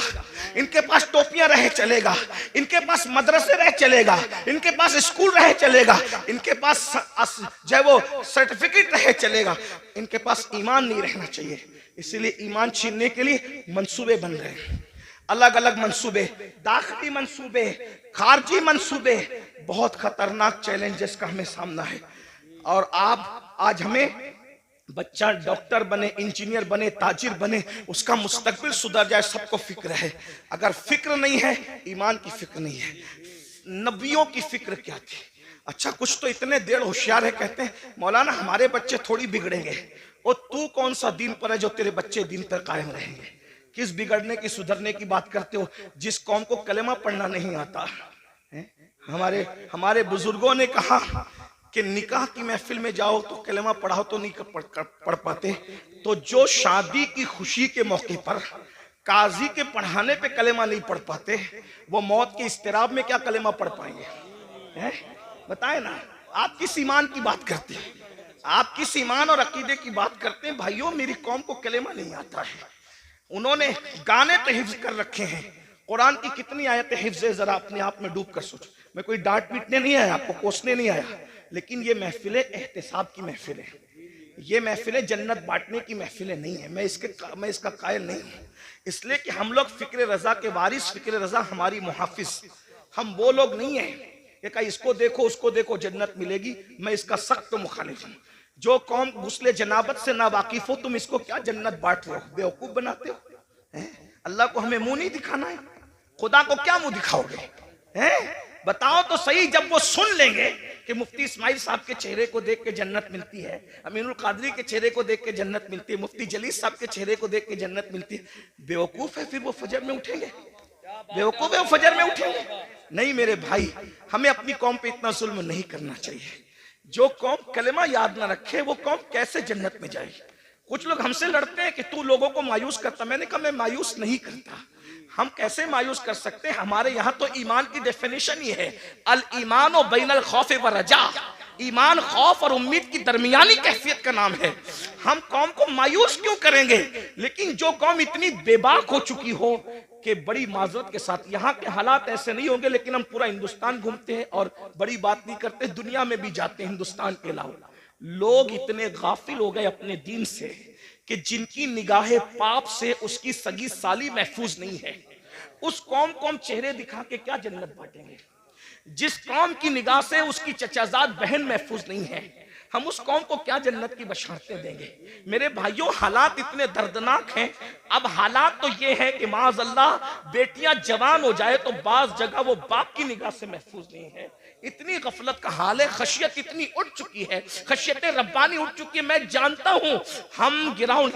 इनके पास टोपियां रहे चलेगा, इनके पास मदरसे रहे चलेगा, इनके पास स्कूल रहे चलेगा, इनके पास जो है वो सर्टिफिकेट रहे चलेगा, इनके पास ईमान नहीं रहना चाहिए। इसीलिए ईमान छीनने के लिए मंसूबे बन रहे हैं, अलग अलग मंसूबे, दाखिली मंसूबे, खारजी मंसूबे। बहुत खतरनाक चैलेंजेस का हमें सामना है। और आप आज हमें बच्चा डॉक्टर बने, इंजीनियर बने, ताजिर बने, उसका मुस्तकबिल सुधर जाए, सबको फिक्र है। अगर फिक्र नहीं है, ईमान की फिक्र नहीं है। नबियों की फिक्र क्या थी? अच्छा, कुछ तो इतने देर होशियार है, कहते हैं मौलाना हमारे बच्चे थोड़ी बिगड़ेंगे। और तू कौन सा दीन पर है जो तेरे बच्चे दीन पर कायम रहेंगे? किस बिगड़ने की, सुधरने की बात करते हो? जिस कौम को कलेमा पढ़ना नहीं आता है। हमारे बुजुर्गों ने कहा कि निकाह की महफिल में जाओ तो कलेमा पढ़ाओ तो नहीं पढ़ पाते, तो जो शादी की खुशी के मौके पर काजी के पढ़ाने पे कलेमा नहीं पढ़ पाते, वो मौत के इस्तिराब में क्या कलेमा पढ़ पाएंगे? बताए ना, आप किस ईमान की बात करते हैं? आप किस ईमान और अकीदे की बात करते हैं? भाइयों, मेरी कौम को कलेमा नहीं आता है। उन्होंने गाने तो हिफ्ज कर रखे हैं, कुरान की कितनी आयतें हिफ्ज है, जरा अपने आप में डूब कर सोचो। मैं कोई डांट पीटने नहीं आया, आपको कोसने नहीं आया, लेकिन ये महफिलें एहतिसाब की महफिल है, ये महफिलें जन्नत बांटने की महफिलें नहीं है। मैं इसका कायल नहीं हूं, इसलिए कि हम लोग फिक्र रजा के वारिस, फिक्र रजा हमारी मुहाफिज, हम वो लोग नहीं है कि कहीं इसको देखो उसको देखो जन्नत मिलेगी। मैं इसका सख्त मुखालिफ हूं। जो कौम गुस्ले जनाबत से ना वाकिफ हो, तुम इसको क्या जन्नत बांट रहे हो, बेवकूफ बनाते हो? अल्लाह को हमें मुंह नहीं दिखाना है, खुदा को क्या मुंह दिखाओगे? बताओ तो सही। जब वो सुन लेंगे कि मुफ्ती इस्माइल साहब के चेहरे को देख के जन्नत मिलती है, अमीनुल कादरी के चेहरे को देख के जन्नत मिलती है, मुफ्ती जलीस साहब के चेहरे को देख के जन्नत मिलती है, बेवकूफ है फिर वो फजर में उठेंगे? बेवकूफ है वो फजर में उठेंगे? नहीं मेरे भाई, हमें अपनी कौम पे इतना जुल्म नहीं करना चाहिए। जो कौम कलेमा याद ना रखे, वो कौम कैसे जन्नत में जाएगी? कुछ लोग हमसे लड़ते हैं कि तू लोगों को मायूस करता। मैंने कहा मैं मायूस नहीं करता। हम कैसे मायूस कर सकते हैं? हमारे यहाँ तो ईमान की डेफिनेशन ही है, अल ईमान व बैनल खौफ व रजा। ईमान खौफ और उम्मीद की दरमियानी कैफियत का नाम है। हम कौम को मायूस क्यों करेंगे? लेकिन जो कौम इतनी बेबाक हो चुकी हो कि बड़ी माजरत के साथ, यहाँ के हालात ऐसे नहीं होंगे, लेकिन हम पूरा हिंदुस्तान घूमते हैं और बड़ी बात नहीं करते, दुनिया में भी जाते हैं हिंदुस्तान के अलावा। लोग इतने गाफिल हो गए अपने दीन से कि जिनकी निगाहें पाप से उसकी सगी साली महफूज नहीं है, उस कौम को हम चेहरे दिखा के क्या जन्नत बांटेंगे? जिस कौम की निगाह से उसकी चचाजाद बहन महफूज नहीं है, हम उस कौम को क्या जन्नत की बशारतें देंगे? मेरे भाइयों, हालात इतने दर्दनाक हैं। अब हालात तो ये है कि माज़अल्लाह बेटियां जवान हो जाए तो बाज जगह वो बाप की निगाह से महफूज नहीं है। इतनी गफलत का हाल है, खशियत इतनी उठ चुकी है, खशियत रब्बानी उठ चुकी है। मैं जानता हूं हम ग्राउंड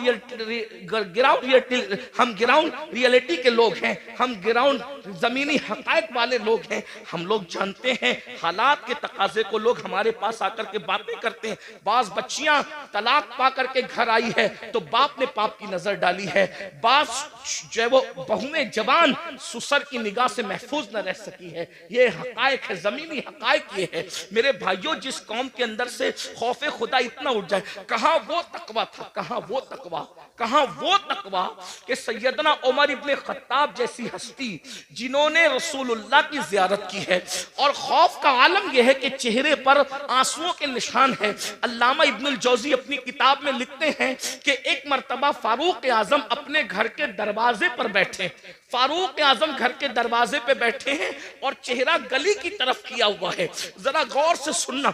रियलिटी के लोग हैं, हम ग्राउंड जमीनी हकायक वाले लोग हैं। हम लोग जानते हैं हालात के तकाजे को। लोग हमारे पास आकर के बातें करते हैं। बाज बच्चियां तलाक पा करके घर आई है तो बाप ने पाप की नजर डाली है, बाज जो है वो बहुएं जवान सुसर की निगाह से महफूज न रह सकी है। ये हकायक है, जमीनी हकायक ये है। मेरे भाइयों, जिस कौम के अंदर से खौफे खुदा इतना उठ जाए, कहां वो तकवा था, कहां वो तकवा, कहां वो तकवा कि सैयदना उमर इब्ने खत्ताब जैसी हस्ती जिन्होंने रसूलुल्लाह की जियारत की है, और खौफ का आलम यह है कि चेहरे पर आंसुओं के निशान है। अल्लामा इब्नुल जौजी अपनी किताब में लिखते हैं कि एक मर्तबा फारूक आजम अपने घर के दरवाजे पर बैठे, फारूक आजम घर के दरवाजे पे बैठे हैं और चेहरा गली की तरफ किया हुआ है। जरा गौर से सुनना,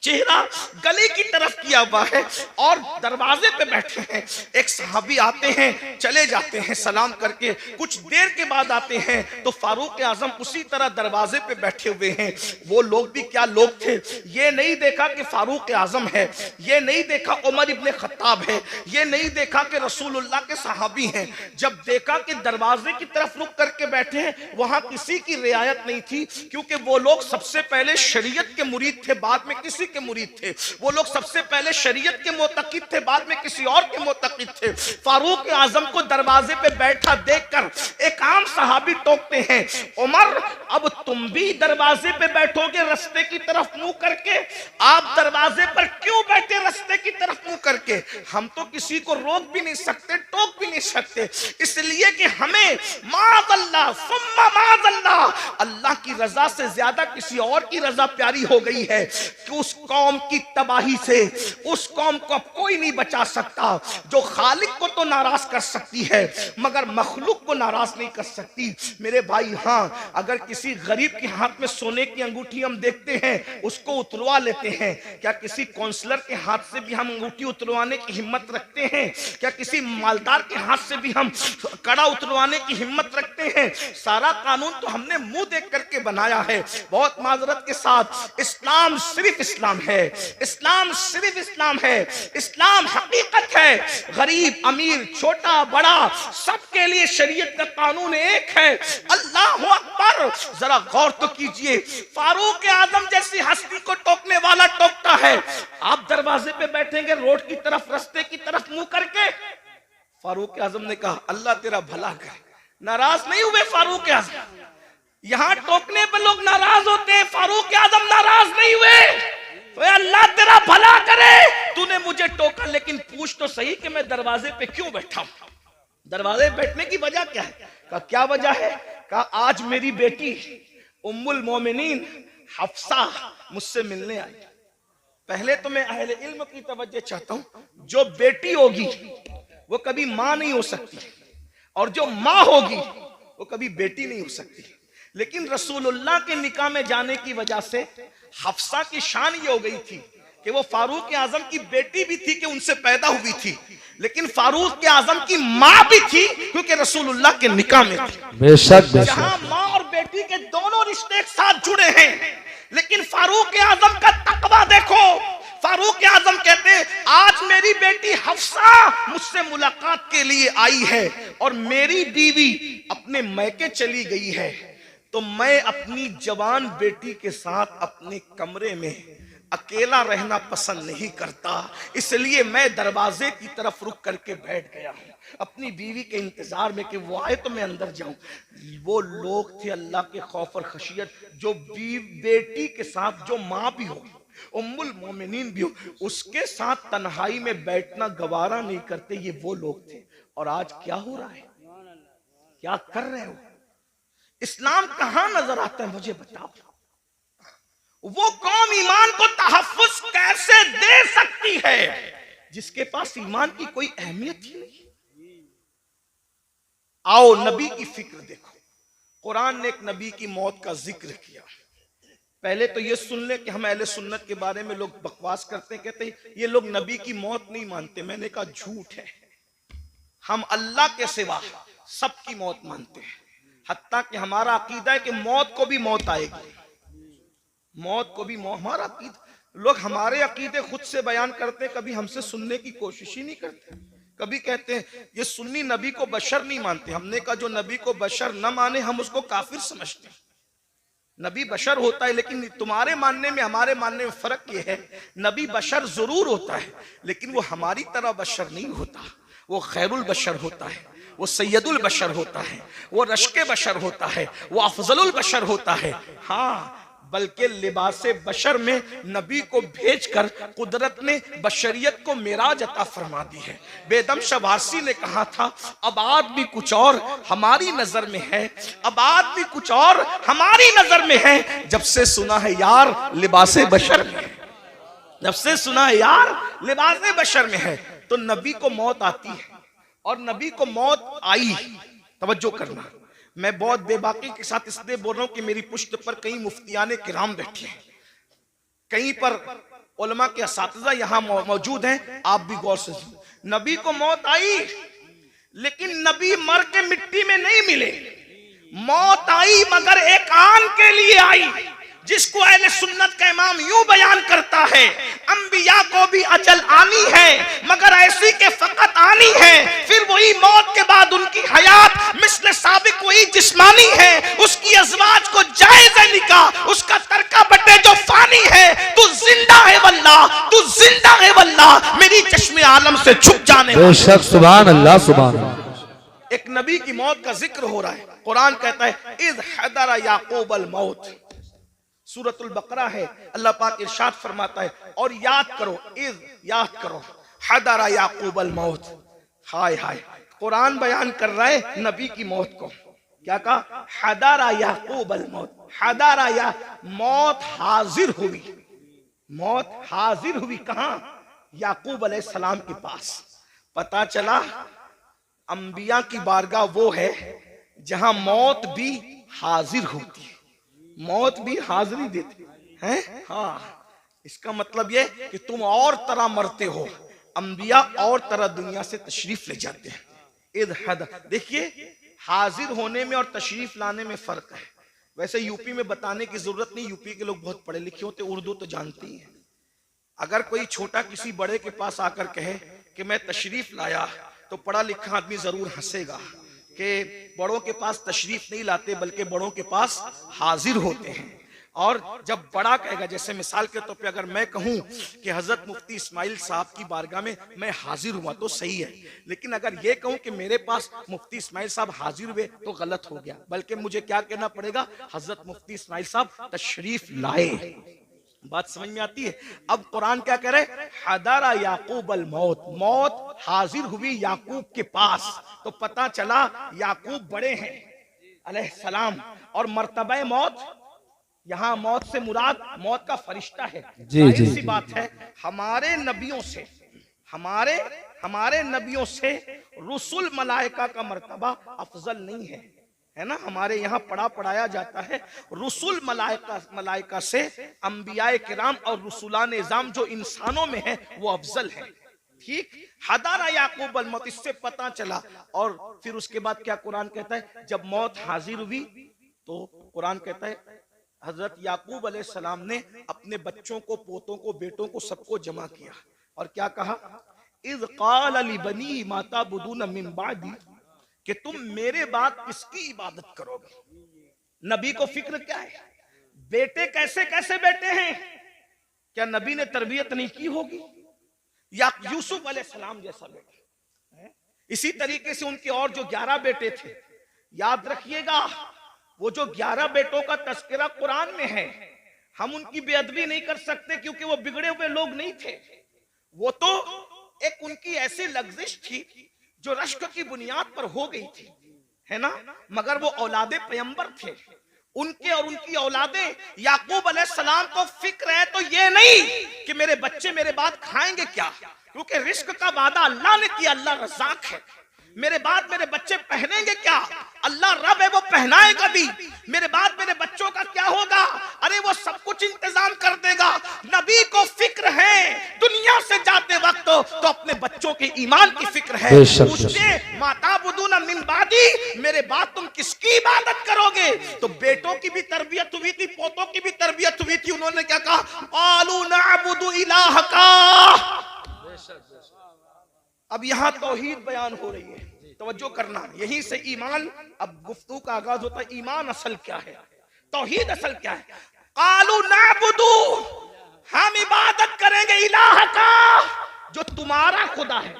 चेहरा गली की तरफ किया हुआ है और दरवाजे पे बैठे हैं। एक सहाबी आते हैं, चले जाते हैं सलाम करके, कुछ देर के बाद आते हैं तो फारूक आजम उसी तरह दरवाजे पे बैठे हुए हैं। वो लोग भी क्या लोग थे, ये नहीं देखा कि फारूक आजम है, ये नहीं देखा उमर इब्ने खत्ताब है, ये नहीं देखा कि रसूलुल्लाह के सहाबी हैं। जब देखा कि दरवाजे की तरफ रुक करके बैठे हैं, वहां किसी की रियायत नहीं थी, क्योंकि वो लोग सबसे पहले शरीयत के मुरीद थे, बाद में किसी किसी के मुरीद थे। वो लोग सबसे पहले शरीयत के मोतक़िद थे, बाद में किसी और के मोतक़िद थे। फारूक आजम को दरवाजे पे बैठा देखकर एक आम सहाबी टोकते हैं, उमर अब तुम भी दरवाजे पे बैठोगे रास्ते की तरफ मुंह करके? आप दरवाजे पर क्यों बैठे रास्ते की तरफ मुंह करके? हम तो किसी को रोक भी नहीं सकते, टोक भी नहीं सकते, इसलिए कि हमें माज़अल्लाह सुम्मा माज़अल्लाह, अल्लाह की रजा से ज्यादा किसी और की रजा प्यारी हो गई है कि उस कौम की तबाही से उस कौम को अब कोई नहीं बचा सकता। जो खालिक को तो नाराज कर सकती है मगर मखलूक को नाराज नहीं कर सकती। मेरे भाई, हाँ, अगर किसी गरीब के हाथ में सोने की अंगूठी हम देखते हैं, उसको उतरवा लेते हैं। क्या किसी काउंसलर के हाथ से भी हम अंगूठी उतरवाने की हिम्मत रखते हैं? क्या किसी मालदार के हाथ से भी हम कड़ा उतरवाने की हिम्मत रखते हैं? सारा कानून तो हमने मुंह देख करके बनाया है। बहुत माजरत के साथ, इस्लाम सिर्फ इस्लाम है, इस्लाम सिर्फ इस्लाम है, इस्लाम हकीकत है। गरीब अमीर छोटा बड़ा सबके लिए शरीयत का कानून एक है। अल्लाह अकबर, जरा गौर तो कीजिए, फारूक आजम जैसी हस्ती को टोकने वाला टोकता है। आप दरवाजे पे बैठेंगे रोड की तरफ, रास्ते की तरफ मुंह करके। फारूक आजम ने कहा अल्लाह तेरा भला करे। नाराज नहीं हुए फारूक आजम। यहां टोकने पे लोग नाराज होते हैं, फारूक आजम नाराज नहीं हुए। तो अल्लाह तेरा भला करे, तूने मुझे टोका, लेकिन पूछ तो सही कि मैं दरवाजे पे क्यों बैठा हूं? दरवाजे पे बैठने की वजह क्या है? कहा क्या वजह है? कहा आज मेरी बेटी उम्मुल मोमिनीन हफ्सा मुझसे मिलने आई। पहले तो मैं अहले इल्म की तवज्जो चाहता हूं, जो बेटी होगी वो कभी मां नहीं हो सकती, और जो मां होगी वो कभी बेटी नहीं हो सकती। लेकिन रसूलुल्लाह के निकाह में जाने की वजह से हफ्सा की शान ये हो गई थी कि वो फारूक आजम की बेटी भी थी कि उनसे पैदा हुई थी, लेकिन फारूक आजम की मां भी थी क्योंकि रसूलुल्लाह के निकाह में थी। बेशक जहां मां और बेटी के दोनों रिश्ते एक साथ जुड़े हैं, लेकिन फारूक आजम का तकवा देखो। फारूक आजम कहते हैं आज मेरी बेटी हफ्सा मुझसे मुलाकात के लिए आई है और मेरी बीवी अपने मैके चली गई है, तो मैं अपनी जवान बेटी के साथ अपने कमरे में अकेला रहना पसंद नहीं करता, इसलिए मैं दरवाजे की तरफ रुक करके बैठ गया हूं अपनी बीवी के इंतजार में कि वो आए तो मैं अंदर जाऊं। वो लोग थे अल्लाह के खौफ और खशियत, जो बेटी के साथ, जो माँ भी हो, उम्मुल मोमिनीन भी हो, उसके साथ तन्हाई में बैठना गवारा नहीं करते। ये वो लोग थे। और आज क्या हो रहा है? क्या कर रहे हो? इस्लाम कहां नजर आता है मुझे बताओ। वो कौम ईमान को तहफ्फुज कैसे दे सकती है जिसके पास ईमान की कोई अहमियत ही नहीं? आओ नबी की फिक्र देखो। कुरान ने एक नबी की मौत का जिक्र किया। पहले तो ये सुन ले कि हम अहले सुन्नत के बारे में लोग बकवास करते हैं, कहते हैं ये लोग नबी की मौत नहीं मानते। मैंने कहा झूठ है। हम अल्लाह के सिवा सबकी मौत मानते हैं, हत्ता कि हमारा अकीदा है कि मौत को भी मौत आएगी, मौत को भी मौत। हमारा अकीदा, लोग हमारे अकीदे खुद से बयान करते हैं, कभी हमसे सुनने की कोशिश ही नहीं करते। कभी कहते हैं ये सुन्नी नबी को बशर नहीं मानते। हमने कहा जो नबी को बशर न माने हम उसको काफिर समझते हैं। नबी बशर होता है, लेकिन तुम्हारे मानने में हमारे मानने में फर्क ये है, नबी बशर जरूर होता है लेकिन वो हमारी तरह बशर नहीं होता। वो खैरुल बशर होता है, वो सैयदुल बशर होता है, वो रश्के बशर होता है, वो अफजलुल बशर होता है। हाँ, बल्कि लिबासे बशर में नबी को भेजकर कुदरत ने बशरियत को मेराज अता फरमा दी है। बेदम शवासी ने कहा था अब आदमी कुछ और हमारी नजर में है, अब आदमी कुछ और हमारी नजर में है, जब से सुना है यार लिबासे बशर में है, जब से सुना है यार लिबासे बशर में है। तो नबी को मौत आती है और नबी को मौत आई। तवज्जो करना, मैं बहुत बेबाकी के साथ इसलिए बोल रहा हूं कि मेरी पुश्त पर कई मुफ्तियाने किराम बैठे हैं, कहीं पर उलमा के असातिज़ा यहां मौजूद हैं। आप भी गौर से, नबी को मौत आई लेकिन नबी मर के मिट्टी में नहीं मिले। मौत आई मगर एक आन के लिए आई, जिसको अहले सुन्नत का इमाम यूं बयान करता है, अंबिया को भी अजल आनी है मगर ऐसी के फकत आनी है, फिर वही मौत के बाद उनकी हयात मिस्ल साबिक वही जिस्मानी है, उसकी अज़वाज को जायज़ निकाह उसका तरका बटे जो फानी है, तू जिंदा है जिंदा है वल्लाह, मेरी चश्मे आलम से छुप जाने वाला। बेशक, सुभान अल्लाह, सुभान अल्लाह। एक नबी की मौत का जिक्र हो रहा है। कुरान कहता है इज़ हदरा याकूब अल मौत, सूरतुल बकरा है। अल्लाह पाक इरशाद फरमाता है और याद करो, इज़ याद करो, हदरा याकूब अल मौत। हाय हाय, कुरान बयान कर रहा है नबी की मौत को। क्या कहा? हदरा याकूब अल मौत। हदरा या मौत हाजिर हुई, मौत हाजिर हुई कहां? याकूब अलैहिस्सलाम के पास। पता चला अंबिया की बारगाह वो है जहां मौत भी हाजिर होती है, मौत भी हाजिरी देती है। हाँ, इसका मतलब ये कि तुम और तरह मरते हो, अंबिया और तरह दुनिया से तशरीफ ले जाते हैं। इद हद, देखिए हाजिर होने में और तशरीफ लाने में फर्क है। वैसे यूपी में बताने की जरूरत नहीं, यूपी के लोग बहुत पढ़े लिखे होते, उर्दू तो जानती हैं। अगर कोई छोटा किसी बड़े के पास आकर कहे कि मैं तशरीफ लाया, तो पढ़ा लिखा आदमी जरूर हंसेगा कि बड़ों के पास तशरीफ नहीं लाते बल्कि बड़ों के पास हाजिर होते हैं। और जब बड़ा कहेगा, जैसे मिसाल के तौर पे अगर मैं कहूं कि हजरत मुफ्ती इस्माइल साहब की बारगाह में मैं हाजिर हुआ तो सही है, लेकिन अगर ये कहूं कि मेरे पास मुफ्ती इस्माइल साहब हाजिर हुए तो गलत हो गया। बल्कि मुझे क्या कहना पड़ेगा? हजरत मुफ्ती इस्माइल साहब तशरीफ लाए। बात समझ में आती है? अब कुरान क्या कह रहे? हदरा याकूब अल मौत, मौत हाजिर हुई याकूब के पास। तो पता चला याकूब बड़े हैं अलैहिस्सलाम, और मर्तबा मौत, यहाँ मौत से मुराद मौत का फरिश्ता है। जी सी बात है, हमारे नबियों से हमारे नबियों से रुसुल मलाइका का मर्तबा अफजल नहीं है, है ना। हमारे यहाँ पढ़ाया जाता है रुसुल मलाइका से अंबियाए किराम और रुसुलान निजाम जो इंसानों में है वो अफजल है। ठीक, हदारा याकूब अल मौत, इससे पता चला। और फिर उसके बाद क्या कुरान कहता है? जब मौत हाजिर हुई तो कुरान कहता है हजरत याकूब अलैहिस्सलाम ने अपने बच्चों को, पोतों को, बेटों को, सबको जमा किया और क्या कहा? इज़ क़ाल लिबनी मा ताबुदून मिन बादी, कि तुम मेरे बाद किसकी इबादत करोगे? नबी को फिक्र क्या है? बेटे कैसे कैसे बेटे हैं? क्या नबी ने तरबियत नहीं की होगी? या यूसुफ अलैहिस्सलाम जैसा बेटा? इसी तरीके से उनके और जो 11 बेटे थे, याद रखिएगा, वो जो 11 बेटों का तस्करा कुरान में है, हम उनकी बेअदबी नहीं कर सकते क्योंकि वो बिगड़े हुए लोग नहीं थे। वो तो एक उनकी ऐसी लग्जिश थी जो रश्क की बुनियाद पर हो गई थी, है ना। मगर वो औलादे पैगंबर थे, उनके और उनकी औलादे याकूब अलैहिस्सलाम को फिक्र है तो ये नहीं कि मेरे बच्चे मेरे बाद खाएंगे क्या, क्योंकि रिस्क का वादा अल्लाह ने किया, अल्लाह रज़ाक है। मेरे बाद मेरे बच्चे पहनेंगे क्या? अल्लाह रब है, वो पहनाएगा भी। मेरे बाद मेरे बच्चों का क्या होगा? अरे वो सब कुछ इंतजाम कर देगा। नबी को फिक्र है दुनिया से जाते वक्त तो अपने बच्चों के ईमान की फिक्र है। पूछते माता बुदून मिन बादी, मेरे बाद तुम किसकी इबादत करोगे? तो बेटों की भी तरबियत हुई थी, पोतों की भी तरबियत हुई थी। उन्होंने क्या कहा? क़ालू नअबुदु इलाहका। अब यहाँ तौहीद बयान हो रही है, तवज्जो करना, यहीं से ईमान, अब गुफ्तगू का आगाज होता है। ईमान असल क्या है? तौहीद असल क्या है? कालू नाबुदू, हम इबादत करेंगे इलाह का, जो तुम्हारा खुदा है।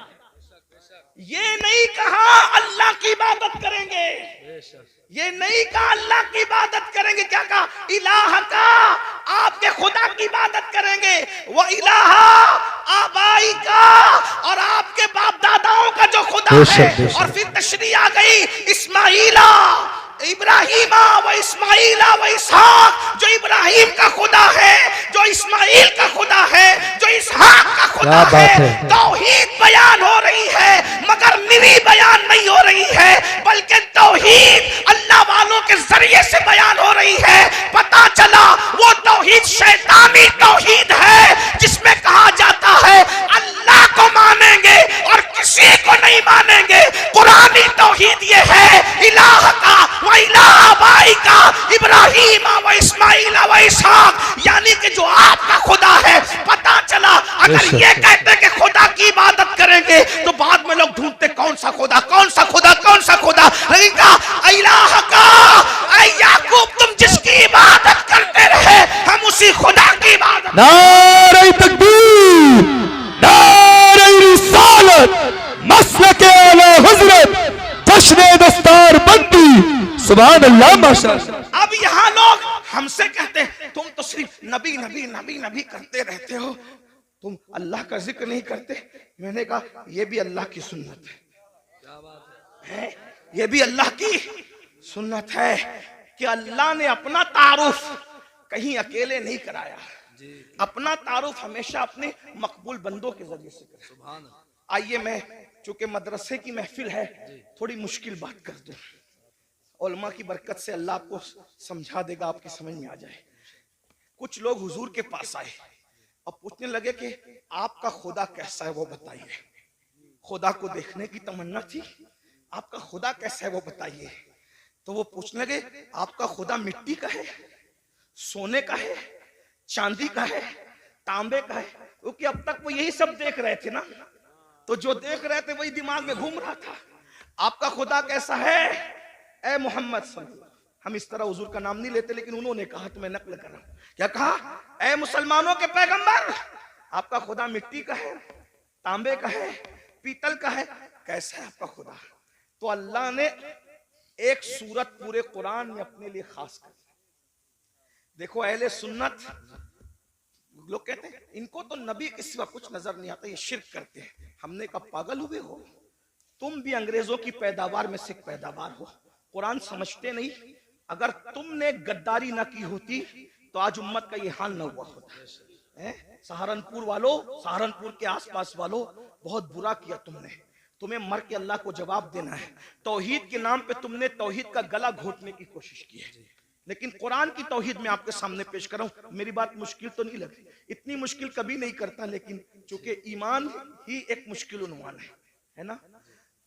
ये नहीं कहा अल्लाह की इबादत करेंगे, ये नहीं कहा अल्लाह की इबादत करेंगे। क्या कहा? इलाह का, आपके खुदा की इबादत करेंगे। वो इलाह आबाई का, और आपके बाप दादाओं का जो खुदा है। और फिर तशरीह आ गई इस्माइला इब्राहिमा व इस्माइला व इसहाक, जो इब्राहिम का खुदा है, जो इस्माइल का खुदा है, जो इसहाक का खुदा है। तौहीद बयान हो रही है, मगर निरी बयान नहीं हो रही है, बल्कि तौहीद अल्लाह वालों के जरिए से बयान हो रही है। पता चला वो तौहीद शैतानी तौहीद है, जिसमें कहा जाता है अल्लाह को मानेंगे और किसी को नहीं मानेंगे। कुरानी तौहीद ये है इलाह का व इलाह बाई का, इब्राहिम व इस्माइल व इसहाक, यानी कि जो आपका खुदा है। पता चला अगर ये कहते कि खुदा की इबादत करेंगे तो बाद में लोग ढूंढते कौन सा खुदा, कौन सा खुदा, कौन सा खुदा। लेकिन कहा इलाह का, ऐ याकूब तुम जिसकी इबादत करते रहे हम उसी खुदा की इबादत। नारे तकबीर, सुभान अल्लाह माशाअल्लाह। अब यहाँ लोग हमसे कहते हैं तुम तो सिर्फ नबी नबी नबी नबी करते रहते हो, तुम अल्लाह का जिक्र नहीं करते। मैंने कहा ये भी अल्लाह की सुन्नत है, ये भी अल्लाह की सुन्नत है कि अल्लाह ने अपना तारुफ कहीं अकेले नहीं कराया, अपना तारुफ हमेशा अपने मकबूल बंदों के जरिए से कराया। आइए मैं चूंकि मदरसे की महफिल है थोड़ी मुश्किल बात कर दूं, उलमा की बरकत से अल्लाह आपको समझा देगा, आपकी समझ में आ जाए। कुछ लोग हुजूर के पास आए और पूछने लगे कि आपका खुदा कैसा है वो बताइए। खुदा को देखने की तमन्ना थी, आपका खुदा कैसा है वो बताइए। तो वो पूछने लगे आपका खुदा मिट्टी का है, सोने का है, चांदी का है, तांबे का है? क्योंकि अब तक वो यही सब देख रहे थे ना, तो जो देख रहे थे वही दिमाग में घूम रहा था। आपका खुदा कैसा है ए मोहम्मद सल्लल्लाहु, हम इस तरह हुजूर का नाम नहीं लेते लेकिन उन्होंने कहा तो मैं नकल कर रहा हूं। क्या कहा? ए मुसलमानों के पैगंबर, आपका खुदा मिट्टी का है, तांबे का है, पीतल का है, कैसा है आपका खुदा? तो अल्लाह ने एक सूरत पूरे कुरान में अपने लिए खास कर, देखो अहले सुन्नत लोग कहते हैं इनको तो नबी के सिवा कुछ नजर नहीं आता, ये शिर्क करते हैं। हमने कहा पागल हुए हो, तुम भी अंग्रेजों की पैदावार में से पैदावार हो, कुरान समझते नहीं। अगर तुमने गद्दारी ना की होती तो आज उम्मत का ये हाल ना हुआ होता। सहारनपुर वालों, सहारनपुर के आसपास वालों, बहुत बुरा किया तुमने, तुम्हें मर के अल्लाह को जवाब देना है। तौहीद के नाम पे तुमने तौहीद का गला घोटने की कोशिश की है, लेकिन कुरान की तौहीद में आपके सामने पेश कर रहा हूं। मेरी बात मुश्किल तो नहीं लगी, इतनी मुश्किल कभी नहीं करता, लेकिन चूंकि ईमान ही एक मुश्किल उन्वान है ना।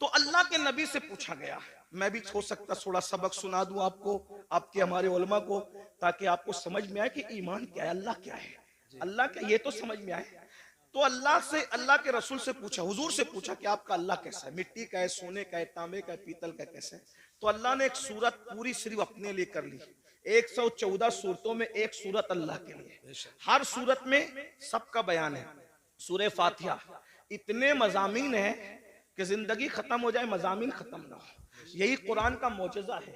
तो अल्लाह के नबी से पूछा गया, मैं भी हो सकता थोड़ा सबक सुना दूं आपको, आपके हमारे उलमा को, ताकि आपको समझ में आए कि ईमान क्या है, अल्लाह क्या है, अल्लाह क्या ये तो समझ में आए। तो अल्लाह से, अल्लाह के रसूल से पूछा, हुजूर से पूछा कि आपका अल्लाह कैसा है, मिट्टी का है, सोने का है, तांबे का है, पीतल का कैसा है? तो अल्लाह ने एक सूरत पूरी सिर्फ अपने लिए कर ली। 114 सूरतों में एक सूरत अल्लाह के लिए, हर सूरत में सबका बयान है। सूरह फातिहा इतने मजामीन है कि जिंदगी खत्म हो जाए मजामीन खत्म ना हो, यही कुरान का मौजज़ा है।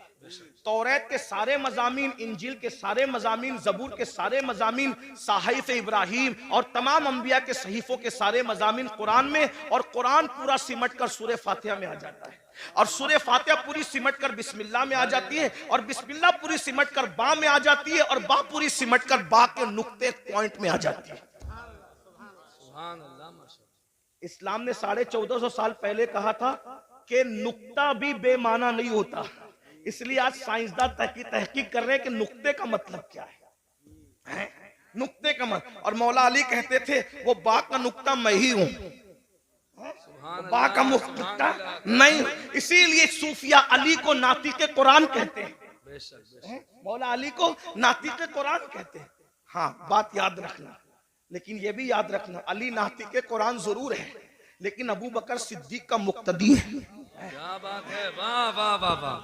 तौरात के सारे मजामीन, इंजील के सारे मजामीन, जबूर के सारे मजामीन, साहिफ इब्राहिम और तमाम अंबिया के सहीफों के सारे मजामीन कुरान में, और कुरान पूरा सिमट कर सूरह फातिहा में आ जाता है, और सूरह फातिहा पूरी सिमट कर बिस्मिल्लाह में आ जाती है, और बिस्मिल्लाह पूरी सिमट कर बा में आ जाती है, और बा पूरी सिमट कर बा के नुक्ते पॉइंट में आ जाती है। इस्लाम ने 1450 साल पहले कहा था कि नुक्ता भी बेमाना नहीं होता, इसलिए आज साइंसदान तहकीक कर रहे हैं कि नुक्ते का मतलब क्या है? नुक्ते का मतलब, और मौला अली कहते थे वो बा का नुक्ता मैं ही हूं, बा का नुक्ता नहीं, इसीलिए सूफिया अली को नातिके कुरान कहते हैं, मौला अली को नातिके कुरान कहते हैं। हाँ, बात याद रखना, लेकिन ये भी याद रखना अली नातिके कुरान जरूर है, लेकिन अबू बकर सिद्दीक का मुक्तदी है। क्या बात है, वाह वाह वाह वाह,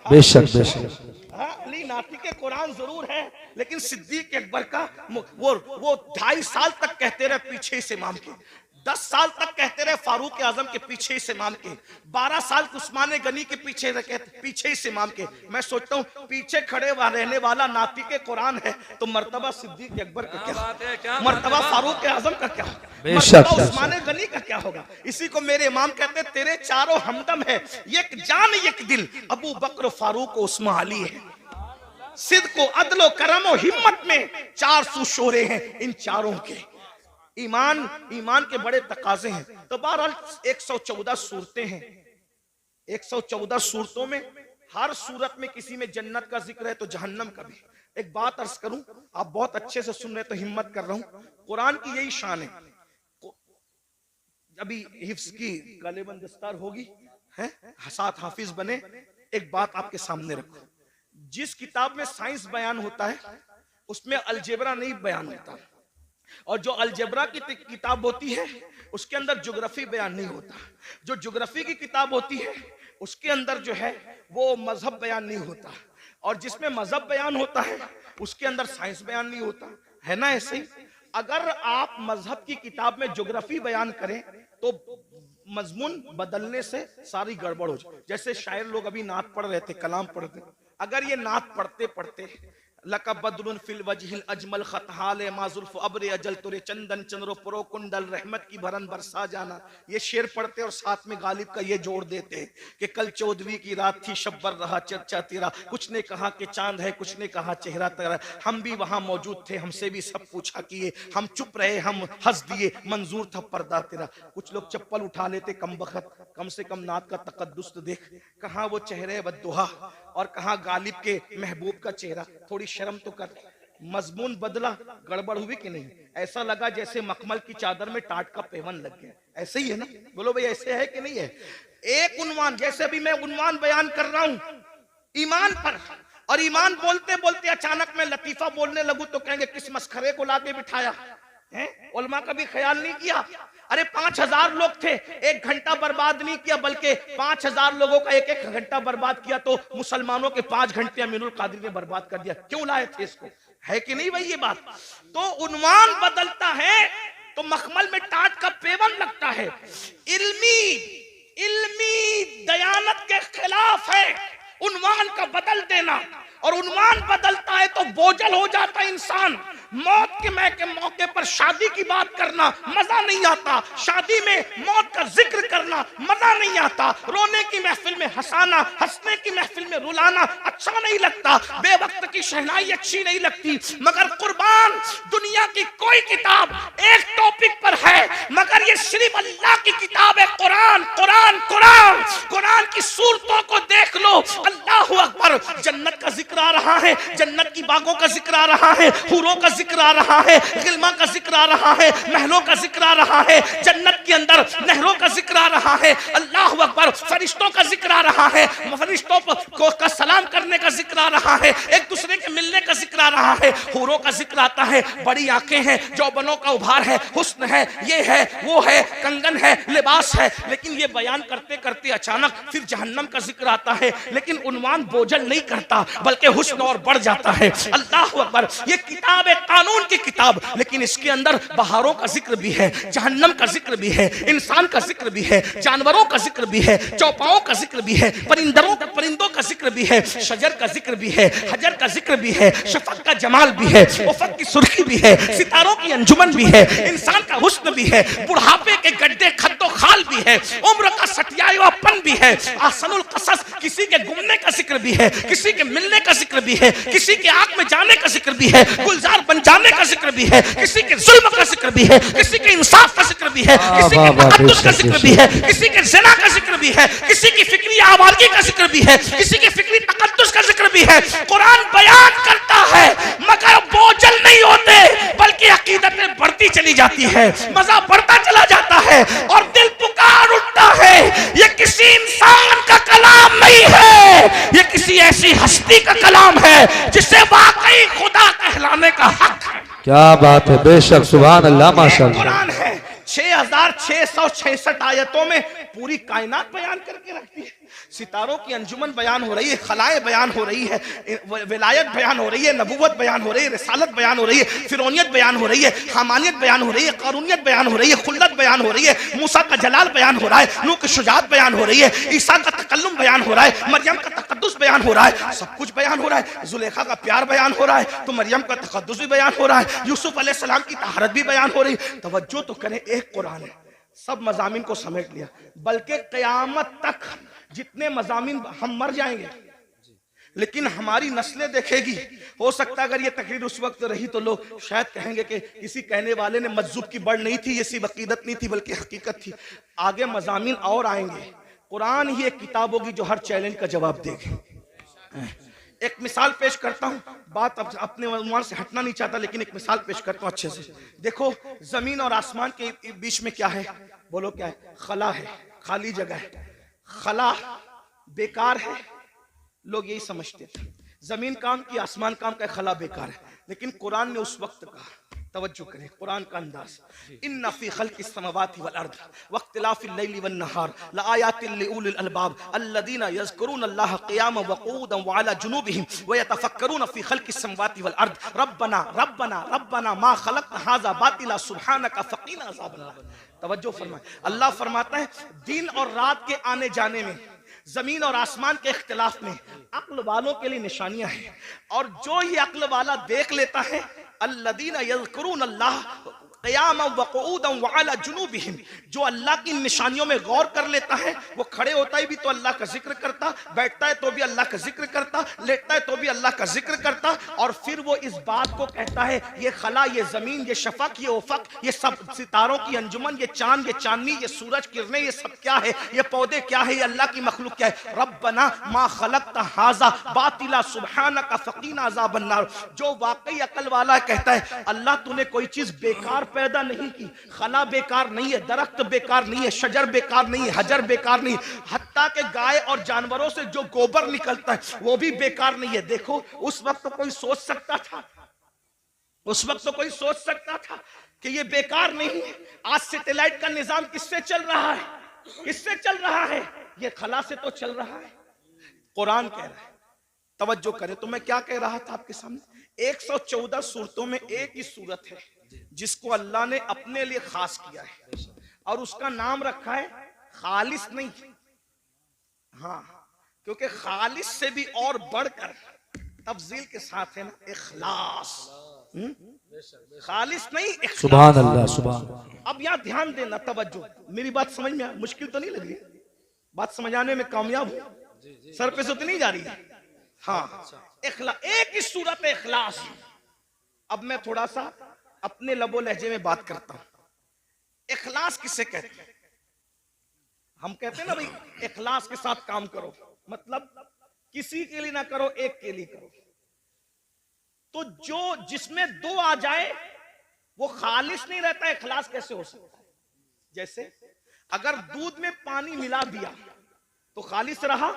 बेशक बेशक। अली नातिके कुरान जरूर है, लेकिन सिद्दीक अकबर का वो 2.5 साल तक कहते रहे पीछे इस इमाम के, 10 साल तक कहते रहे फारूक आजम के पीछे इस इमाम के, 12 साल उस्मान गनी के पीछे इस इमाम के। मैं सोचता हूँ पीछे खड़े रहने वाला नातिके कुरान है, तो मर्तबा सिद्दीक अकबर का क्या, मर्तबा फारूक आजम का क्या, मर्तबा उस्मान गनी का क्या होगा? इसी को मेरे इमाम कहते तेरे चारों हमदम है, एक जान एक दिल, अबू बकर फारूक उस्मान अली है। सिद्को अदलो करमो हिम्मत में 400 शोरे हैं इन चारों के। ईमान के बड़े तकाजे हैं। तो बहरहाल 114 सूरतें हैं, 114 सूरतों में हर सूरत में किसी में जन्नत का जिक्र है तो जहन्नम का भी। एक बात अर्ज करूं, आप बहुत अच्छे से सुन रहे तो हिम्मत कर रहा हूं, कुरान की यही शान है। अभी हिफ्ज की गालिबन दस्तार होगी है, साथ हाफिज बने। एक बात आपके सामने रखो, जिस किताब में साइंस बयान होता है उसमें अलजेब्रा नहीं बयान होता, और जो अलजेब्रा की किताब होती है उसके अंदर ज्योग्राफी बयान नहीं होता। जो ज्योग्राफी की किताब होती है उसके अंदर जो है वो मजहब बयान नहीं होता, और जिसमें मजहब बयान होता है उसके अंदर साइंस बयान नहीं होता, है ना। ऐसे ही अगर आप मजहब की किताब में ज्योग्राफी बयान करें तो मजमून बदलने से सारी गड़बड़ हो जाए। जैसे शायर लोग अभी नात पढ़ रहे थे, कलाम पढ़ रहे थे, अगर ये नात पढ़ते पढ़ते लका बदरुन फिल वजहिल अजमल खतहाले माजुल्फ अब्र अजल तुरे चंदन चंद्रो पुरो कुंडल रहमत की भरन बरसा जाना, ये शेर पढ़ते और साथ में गालिब का ये जोड़ देते कि कल 14वीं की रात थी शब्बर रहा चर्चा तेरा, कुछ ने कहा कि चांद है कुछ ने कहा चेहरा तेरा, हम भी वहां मौजूद थे हमसे भी सब पूछा किए, हम चुप रहे हम हंस दिए मंजूर था पर्दा तेरा। कुछ लोग चप्पल उठा लेते कम बखत, कम से कम नात का तकद्दुस तो देख, कहाँ वो चेहरे बद्दुहा और कहाँ गालिब के महबूब का चेहरा, थोड़ी शर्म तो कर। मजमून बदला, गड़बड़ हुई कि नहीं? ऐसा लगा जैसे मखमल की चादर में टाट का पेवन लग गया, ऐसे ही है ना? बोलो भाई ऐसे है कि नहीं है? एक उन्वान, जैसे अभी मैं उन्वान बयान कर रहा हूं ईमान पर, और ईमान बोलते बोलते अचानक मैं लतीफा बोलने लगूं तो कहेंगे किस मसखरे को लाके बिठाया है? उलमा का भी ख्याल नहीं किया। अरे 5000 लोग थे, 1 घंटा बर्बाद नहीं किया, बल्कि 5000 लोगों का 1-1 घंटा बर्बाद किया, तो मुसलमानों के 5 घंटे अमीनुल कादिर ने बर्बाद कर दिया। क्यों लाए थे इसको? है कि नहीं भाई ये बात? तो उन्वान बदलता है तो मखमल में टाट का पेवन लगता है। इल्मी दयानत के खिलाफ है उन्वान का बदल देना, और उन्वान बदलता है तो बोझल हो जाता है इंसान। मौत के मौके पर शादी की बात करना मजा नहीं आता, शादी में मौत का जिक्र करना मजा नहीं आता, रोने की महफिल में हंसाना, हंसने की महफिल में रुलाना अच्छा नहीं लगता, बेवक्त की शहनाई अच्छी नहीं लगती। मगर कुर्बान दुनिया की कोई किताब एक टॉपिक पर है, मगर ये सिर्फ अल्लाह की किताब है, कुरान कुरान कुरान। कुरान की सूरतों को देख लो, अल्लाहु अकबर, जन्नत का जिक्र आ रहा है, जन्नत की बागों का जिक्र आ रहा है, हूरों का जिक्र आ रहा है, गिलमा का जिक्र आ रहा है, महलों का जिक्र आ रहा है, जन्नत के अंदर नहरों का जिक्र आ रहा है, अल्लाहु अकबर, फरिश्तों का जिक्र आ रहा है, फरिश्तों को का सलाम करने का जिक्र आ रहा है, एक दूसरे के मिलने का जिक्र आ रहा है, हूरों का जिक्र आता है, बड़ी आंखें हैं, जौबनों का उभार है, हुस्न है, ये है वो है, कंगन है, लिबास है। लेकिन ये बयान करते करते अचानक फिर जहन्नम का जिक्र आता है, लेकिन उन्वान बोझल नहीं करता बल्कि हुस्न और बढ़ जाता है। अल्लाहु अकबर, ये किताब है कानून की किताब, लेकिन इसके अंदर बहारों का जिक्र भी है, जहन्नम का जिक्र भी है, इंसान का जिक्र भी है, जानवरों का जिक्र भी है, चौपाओं का जिक्र भी है, परिंदों का जिक्र भी है, शजर का जिक्र भी है, हजर का जिक्र भी है, शफक का जमाल भी है, उफक की सुर्खी भी है, सितारों की अंजुमन भी है, इंसान का हुस्न भी है, बुढ़ापे के गड्ढे खद्दो खाल भी है, उम्र का सटियापन भी है, आसनुल कसस, किसी के गुमने का जिक्र भी है, किसी के मिलने का जिक्र भी है, किसी के आंख में जाने का जिक्र भी है, गुलजार बन जाने का जिक्र भी है, किसी के जुल्म का जिक्र भी है, किसी के इंसाफ का जिक्र भी है, किसी के तकद्दुस का जिक्र भी है, किसी के ज़िना का जिक्र भी है, किसी की फिक्री आवारगी का जिक्र भी है, किसी के फिक्री तकद्दुस का जिक्र भी है। कुरान बयान करता है मगर बोझल नहीं होते, बल्कि अकीदतें बढ़ती चली जाती है, मजा बढ़ता चला जाता है और दिल पुकार उठता है। ये किसी इंसान का कलाम नहीं है, ये किसी ऐसी हस्ती का कलाम है जिसे वाकई खुदा कहलाने का हक है। क्या बात है, बेशक, सुभान अल्लाह, माशाअल्लाह। कुरान है 6666 आयतों में पूरी कायनात बयान करके रखती है। सितारों की अंजुमन बयान हो रही है, खलाएं बयान हो रही है, विलायत बयान हो रही है, नबूवत बयान हो रही है, रिसालत बयान हो रही है, फिरौनियत बयान हो रही है, हामानियत बयान हो रही है, कारूनियत बयान हो रही है, खुल्लत बयान हो रही है, मूसा का जलाल बयान हो रहा है, नूह की शुजाअत बयान हो रही है, ईसा का तकल्लुम बयान हो रहा है, मरियम का तकद्दुस बयान हो रहा है, सब कुछ बयान हो रहा है। जुलेखा का प्यार बयान हो रहा है तो मरियम का तकद्दुस भी बयान हो रहा है, यूसुफ अलैहिस्सलाम की तहारत भी बयान हो रही है। तवज्जो तो करें, एक कुरान है, सब मजामीन को समेट लिया, बल्कि क़यामत तक जितने मजामीन, हम मर जाएंगे लेकिन हमारी नस्लें देखेगी। हो सकता है अगर ये तकरीर उस वक्त रही तो लोग शायद कहेंगे कि किसी कहने वाले ने मज्जूब की बढ़ नहीं थी, ये सिर्फ अकीदत नहीं थी बल्कि हकीकत थी। आगे मजामीन और आएंगे, कुरान ही एक किताब होगी जो हर चैलेंज का जवाब देगी। एक मिसाल पेश करता हूँ, बात अपने उन्वान से हटना नहीं चाहता लेकिन एक मिसाल पेश करता हूँ अच्छे से। देखो जमीन और आसमान के बीच में क्या है, बोलो क्या है? खला है, खाली जगह है। खला बेकार है, लोग यही समझते थे, जमीन काम की आसमान काम का, खला बेकार है। लेकिन कुरान ने उस वक्त कहा, तवज्जो करें कुरान का अंदाज, इन्ना फी खल्क़िस समावाति वल अर्द वख्तिलाफ़िल लैली वन नहार लआयातिल लिउलिल अलबाब अल्लज़ीना यज़कुरूना अल्लाह क़ियामन व क़ुऊदन व अला जुनूबिहिम व यतफ़क्करूना फी खल्क़िस समावाति वल अर्द रब्बना रब्बना रब्बना मा खलक़्ता हाज़ा बातिला सुब्हानका फ़क़ीना अज़ाबन्नार। तवज्जो फरमाएं, अल्लाह फरमाता है दिन और रात के आने जाने में, जमीन और आसमान के इख्तिलाफ में अक्ल वालों के लिए निशानियां हैं। और जो ये अक्ल वाला देख लेता है, अल्लदीना यज़कुरून अल्लाह क़ियामन व क़ुऊदन व अला जुनूबिहिम, जो अल्लाह की निशानियों में गौर कर लेता है, वो खड़े होता है भी तो अल्लाह का जिक्र करता, बैठता है तो भी अल्लाह का जिक्र करता, लेटता है तो भी अल्लाह का जिक्र करता, और फिर वो इस बात को कहता है, ये खला, ये जमीन, ये शफक, ये उफक, ये सब सितारों की अंजुमन, ये चांद, ये चांदनी, ये सूरज किरणें, ये सब क्या है, ये पौधे क्या है, ये अल्लाह की मखलूक क्या है। रब्बना मा खलक़्ता हाज़ा बातिला सुब्हानका फ़क़ीना अज़ाबन नार। जो वाकई अकल वाला कहता है, अल्लाह तूने कोई चीज बेकार पैदा नहीं की, खला बेकार नहीं है, दरख्त बेकार नहीं है, शजर बेकार नहीं है, हजर बेकार नहीं, हत्ता के गाय और जानवरों से जो गोबर निकलता है वो भी बेकार नहीं है। देखो उस वक्त तो कोई सोच सकता था, उस वक्त तो कोई सोच सकता था कि ये बेकार नहीं है। आज सैटेलाइट का निजाम किससे चल रहा है, किससे चल रहा है? ये खला से तो चल रहा है। कुरान कह रहा है, तवज्जो करें। तो मैं क्या कह रहा था आपके सामने, 114 सूरतों में एक ही सूरत है जिसको अल्लाह ने अपने लिए खास किया है, और उसका नाम रखा है खालिस नहीं, हाँ, क्योंकि खालिस से भी और बढ़कर तफजील के साथ है ना इखलास। खालिस नहीं, सुभान अल्लाह, सुभान। अब यहाँ ध्यान देना, तवज्जो, मेरी बात समझ में मुश्किल तो नहीं लग रही, बात समझाने में कामयाब हूं, सर पे से तो नहीं जा रही है। हाँ, एक ही सूरत है इखलास। अब मैं थोड़ा सा अपने लबो लहजे में बात करता हूं। इखलास किसे कहते हैं? हम कहते हैं ना भाई इखलास के साथ काम करो, मतलब किसी के लिए ना करो, एक के लिए करो। तो जो जिसमें दो आ जाए वो खालिस नहीं रहता, इखलास कैसे हो सकता है? जैसे अगर दूध में पानी मिला दिया तो खालिस रहा?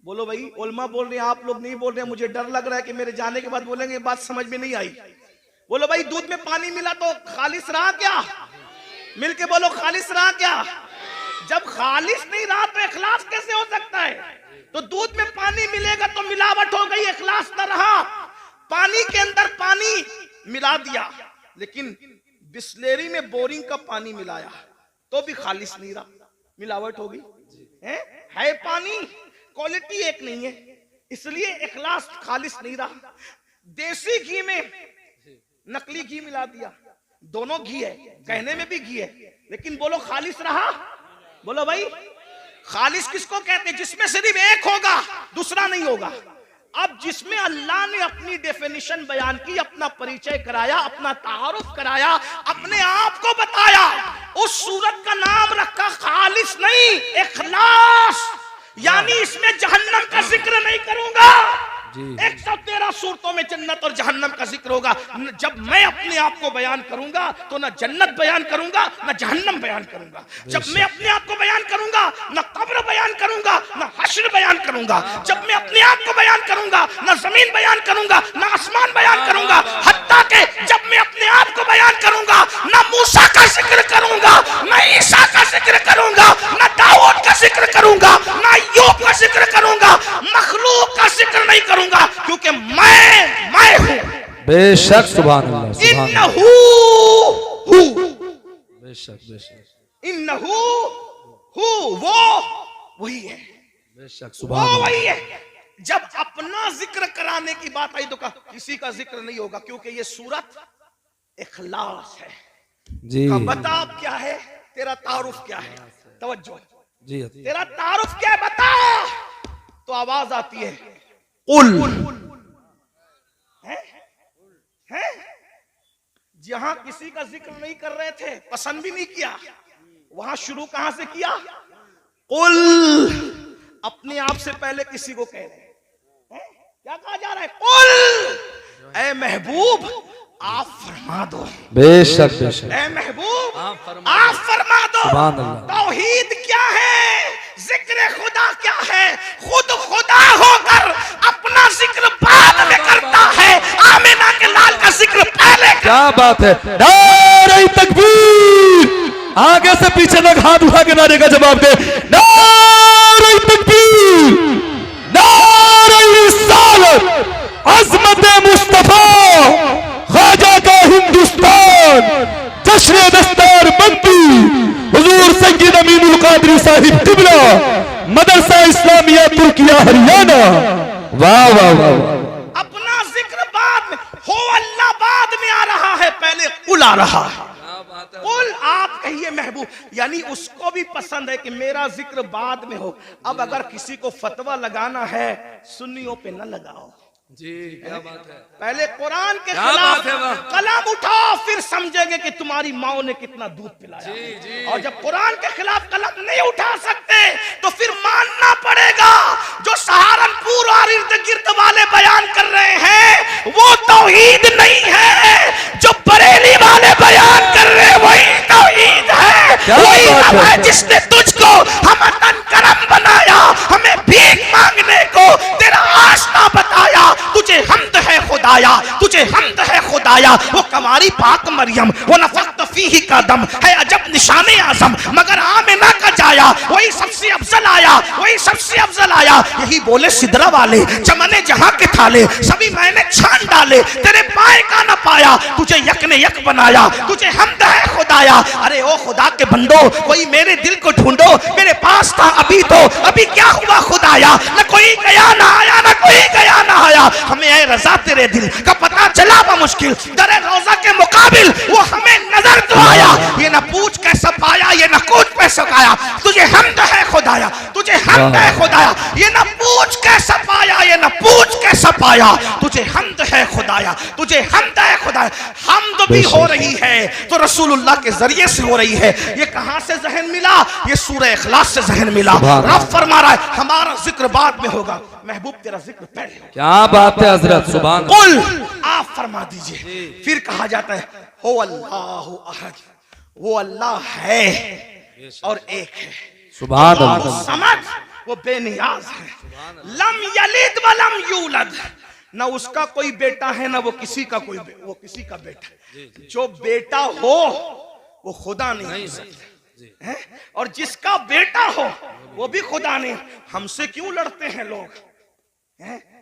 बोलो भाई, उलमा बोल रहे हैं, आप लोग नहीं बोल रहे हैं, मुझे डर लग रहा है कि मेरे जाने के बाद बोलेंगे बात समझ में नहीं आई। बोलो भाई, दूध में पानी मिला तो खालिस रहा क्या? मिलके बोलो, खालिस रहा क्या? जब खालिस नहीं रहा तो इखलास कैसे हो सकता है? तो दूध में पानी मिलेगा तो मिलावट हो गई, इखलास न रहा। पानी के अंदर पानी मिला दिया, लेकिन बिस्लेरी में बोरिंग का पानी मिलाया तो भी खालिस नहीं रहा, मिलावट हो गई। है पानी, क्वालिटी एक नहीं है, इसलिए इखलास खालिस नहीं रहा। देसी घी में नकली घी मिला दिया, दोनों घी है, कहने में भी घी है, लेकिन बोलो खालिस रहा? बोलो भाई, खालिस किसको कहते हैं? जिसमें सिर्फ एक होगा, दूसरा नहीं होगा। अब जिसमें अल्लाह ने अपनी डेफिनेशन बयान की, अपना परिचय कराया, अपना तारुफ कराया, अपने आप को बताया, उस सूरत का नाम रखा खालिस नहीं, इखलास। यानी इसमें जहन्नम का जिक्र नहीं करूंगा। 113 सूरतों में जन्नत और जहन्नम का जिक्र होगा। जब मैं अपने आप को बयान करूंगा तो ना जन्नत बयान करूंगा, ना जहन्नम बयान करूंगा। जब मैं अपने आप को बयान करूंगा, ना कब्र बयान करूंगा, ना हश्र बयान करूंगा। जब मैं अपने आप को बयान करूंगा, ना जमीन बयान करूंगा, ना आसमान बयान करूंगा। हत्ता के जब मैं अपने आप को बयान करूंगा, ना मूसा का जिक्र करूंगा, ना ईसा का जिक्र करूंगा, ना दाऊद का जिक्र करूंगा, ना अय्यूब का जिक्र करूंगा, मखलूक का जिक्र नहीं करूंगा, क्योंकि मैं हूं। बेशक, सुभान अल्लाह, सुभान इन्नहू हू, बेशक, बेशक, इन्नहू हू, वो वही है, बेशक, वो सुभान अल्लाह। वही है। जब अपना जिक्र कराने की बात आई तो कहा किसी का जिक्र नहीं होगा, क्योंकि ये सूरत इखलास है। जी बता अब क्या है तेरा तारुफ, क्या है? तवज्जो जी, तेरा तारुफ क्या है, बता। तो आवाज आती है, कुल है? जहां किसी का जिक्र नहीं कर रहे थे, पसंद भी नहीं किया, वहां शुरू कहां से किया? कुल। अपने आप से पहले किसी को कह रहे हैं, क्या कहा जा रहा है? कुल, ए महबूब आप फरमा दो। बेशक, बेशक, ए महबूब आप फरमा आप फरमा दो। सुभान अल्लाह। तौहीद क्या है, जिक्र खुदा क्या है? खुद खुदा होकर अपना जिक्र बाद में करता है, आमिना के लाल का जिक्र पहले करता। क्या बात है। नारे तकबीर, आगे से पीछे तक हाथ उठा के नारे का जवाब दे। नारे तकबीर, नारे रिसालत, अज़मत मुस्तफा, ख्वाजा का हिंदुस्तान, जश्न दस्तार बंदी, हुजूर सय्यद अमीनुल कादरी साहिब क़िबला, मदरसा इस्लामिया तुर्किया हरियाणा। वाह वाह वाह। अपना जिक्र बाद में हो, अल्लाह बाद में आ रहा है, पहले कुल आ रहा है। क्या बात है। कुल आप कहिए महबूब, यानी उसको भी पसंद है कि मेरा जिक्र बाद में हो। अब अगर किसी को फतवा लगाना है, सुन्नियों पे न लगाओ, जी क्या बात है। पहले कुरान के क्या खिलाफ बात है, वाह। कलम उठाओ, फिर समझेंगे कि तुम्हारी माँ ने कितना दूध पिलाया। जी, जी। और जब कुरान के खिलाफ कलम नहीं उठा सकते तो फिर मानना पड़ेगा जो सहारनपुर और इर्द गिर्द वाले बयान कर रहे हैं वो तौहीद नहीं है, जो बरेली वाले बयान कर रहे हैं वही तौहीद है। क्या वही बात रब है। है जिसने तुझको हमतन करम बनाया, हमें भीख मांगने को तेरा आस्था बताया। तुझे हमद है खुदाया, तुझे हमद है खुदाया। वो कमारी पाक मरियम, वो नफख्त फीही का दम है अजब निशाने आजम, मगर आमिना का जाया वही सबसे अफजल आया, वही सबसे अफजल आया। यही बोले सिदरा वाले, चमने जहां के थाले सभी मैंने छान डाले, तेरे पाए का न पाया, तुझे यक ने यक बनाया, तुझे हमद है खुदाया। अरे ओ खुदा के बंदो, कोई मेरे दिल को ढूंढो, मेरे पास था अभी तो, अभी क्या हुआ खुदाया। न कोई गया ना आया, न कोई गया ना आया। हमें ऐ रजा तेरे दिल का पता चला मुश्किल, दरे रोजा के मुकाबिल वो हमें नजर तो आया। ये न पूछ कैसा पाया, ये न कूच कैसा पाया, तुझे हमद है खुदाया, तुझे हमद है खुदाया। ये न पूछ कैसा पाया, ये न पूछ कैसा पाया, तुझे हमद है खुदाया, तुझे हमद है खुदाया। हमद भी हो रही है तो रसूलुल्लाह के जरिए से हो रही है। ये कहां से जहन मिला? ये सूरह इखलास से जहन मिला। रब फरमा रहा है हमारा जिक्र बाद में होगा, महबूब तेरा जिक्र पहले होगा। क्या बात है हजरत, सुभान। कुल आप फरमा दीजिए। फिर कहा जाता है हो अल्लाह अहद, वो अल्लाह है और एक है। सुभान वो अल्लाह। समद, वो बेनियाज है। लम यलिद वलम यूलद, ना उसका कोई बेटा है ना वो किसी का कोई वो किसी का बेटा है। जो बेटा हो वो खुदा नहीं हो सकता है, और जिसका बेटा हो वो भी खुदा नहीं। हमसे क्यों लड़ते हैं लोग?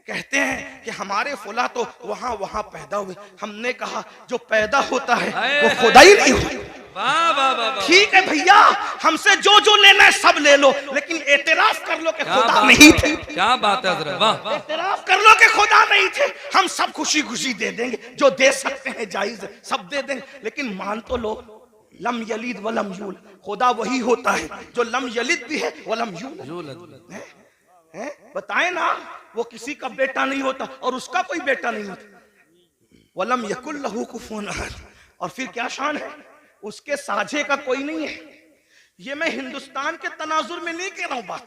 कहते हैं कि हमारे फुला तो वहां वहां पैदा हुए। हमने कहा जो पैदा होता है वो खुदा ही नहीं होता। वाह वाह वाह। ठीक है भैया, हमसे जो जो लेना है सब ले लो, लेकिन एतराफ कर लो कि क्या खुदा बात नहीं है। थे। क्या बात है हजरत, वाह वाह। एतराफ कर लो कि खुदा नहीं थे। हम सब खुशी खुशी दे देंगे, जो दे सकते हैं जायज है, सब दे देंगे, लेकिन मान तो लो लम यलिद वलम यूलद, खुदा वही होता है जो लम यलिद भी है वलम यूलद। बताए ना, वो किसी का बेटा नहीं होता और उसका कोई बेटा नहीं होता। वलम यकुल लहू कुफुवन अहद, और फिर क्या शान है, उसके साझे का कोई नहीं है। ये मैं हिंदुस्तान के तनाजुर में नहीं कह रहा हूं बात,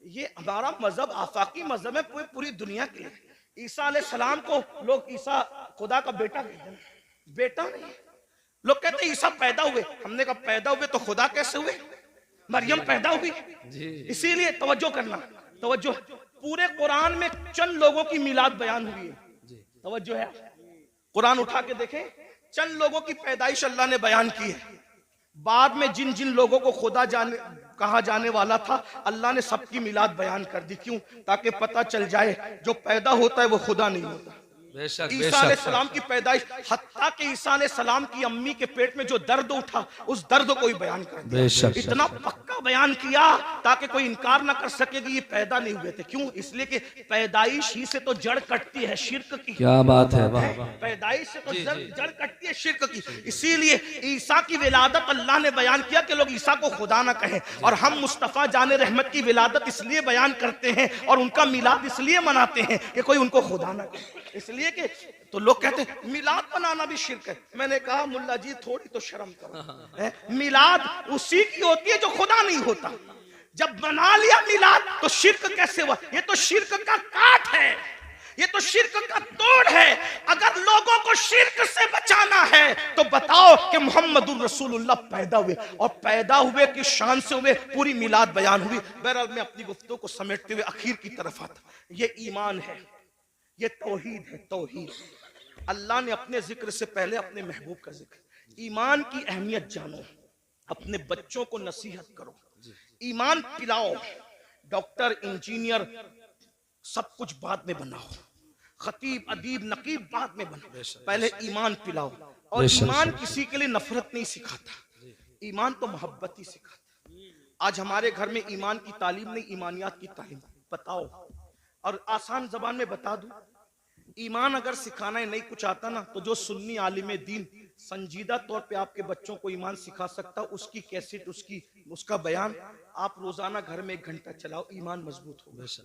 ये हमारा मजहब आफाकी मजहब है पूरी दुनिया के लिए। ईसा अलैहिस्सलाम को लोग ईसा खुदा का बेटा कहते हैं, बेटा नहीं। लोग कहते हैं ईसा पैदा हुए, हमने कहा पैदा हुए तो खुदा कैसे हुए? मरियम पैदा हुई। इसीलिए तवज्जो करना, तवज्जो। पूरे कुरान में चंद लोगों की मिलाद बयान हुई है, तवज्जो है। कुरान उठा के देखें, चंद लोगों की पैदाइश अल्लाह ने बयान की है। बाद में जिन जिन लोगों को खुदा कहा जाने वाला था, अल्लाह ने सबकी मिलाद बयान कर दी। क्यों? ताकि पता चल जाए जो पैदा होता है वो खुदा नहीं होता। बेशक ईसा अलैहिस्सलाम की पैदाइश, हत्ता कि ईसा अलैहिस्सलाम की अम्मी के पेट में जो दर्द उठा उस दर्द को ही बयान कर दिया। इतना पक्का बयान किया ताकि कोई इनकार ना कर सके कि ये पैदा नहीं हुए थे। क्यों? इसलिए कि पैदाइश ही से तो जड़ कटती है शिर्क की। क्या बात है, वाह वाह। पैदाइश से तो जड़ कटती है शिर्क की। इसीलिए ईसा की विलादत अल्लाह ने बयान किया कि लोग ईसा को खुदा ना कहें, और हम मुस्तफा जाने रहमत की विलादत इसलिए बयान करते हैं और उनका मिलाद इसलिए मनाते हैं कि कोई उनको खुदा ना कहे। इसलिए कि तो लोग कहते हैं मिलाद बनाना भी शिर्क है। मैंने कहा मुल्ला जी थोड़ी तो शर्म करो, मिलाद उसी की होती है जो खुदा नहीं होता। जब बना लिया मिलाद तो शिर्क कैसे हुआ? ये तो शिर्क का काट है, ये तो शिर्क का तोड़ है। अगर लोगों को शिर्क से बचाना है तो बताओ कि मोहम्मदुर रसूलुल्लाह पैदा हुए, और पैदा हुए की शान से हुए, पूरी मिलाद बयान हुई। बहरहाल मैं अपनी गुफ्तगू को समेटते हुए आखिर की तरफ आता। ये ईमान है, ये तौहीद है, तौहीद। अल्लाह ने अपने जिक्र से पहले अपने महबूब का जिक्र। ईमान की अहमियत जानो, अपने बच्चों को नसीहत करो, ईमान पिलाओ। डॉक्टर इंजीनियर सब कुछ बाद में बनाओ, खतीब अदीब नकीब बाद में बनाओ, पहले ईमान पिलाओ। और ईमान किसी के लिए नफरत नहीं सिखाता, ईमान तो मोहब्बत ही सिखाता। आज हमारे घर में ईमान की तालीम नहीं, ईमानियात की तालीम। बताओ, और आसान जबान में बता दूं, ईमान अगर सिखाना नहीं कुछ आता ना, तो जो सुन्नी आलिम दीन संजीदा तौर पे आपके बच्चों को ईमान सिखा सकता, उसकी कैसेट, उसका बयान आप रोजाना घर में 1 घंटा चलाओ, ईमान मजबूत होगा। बेशक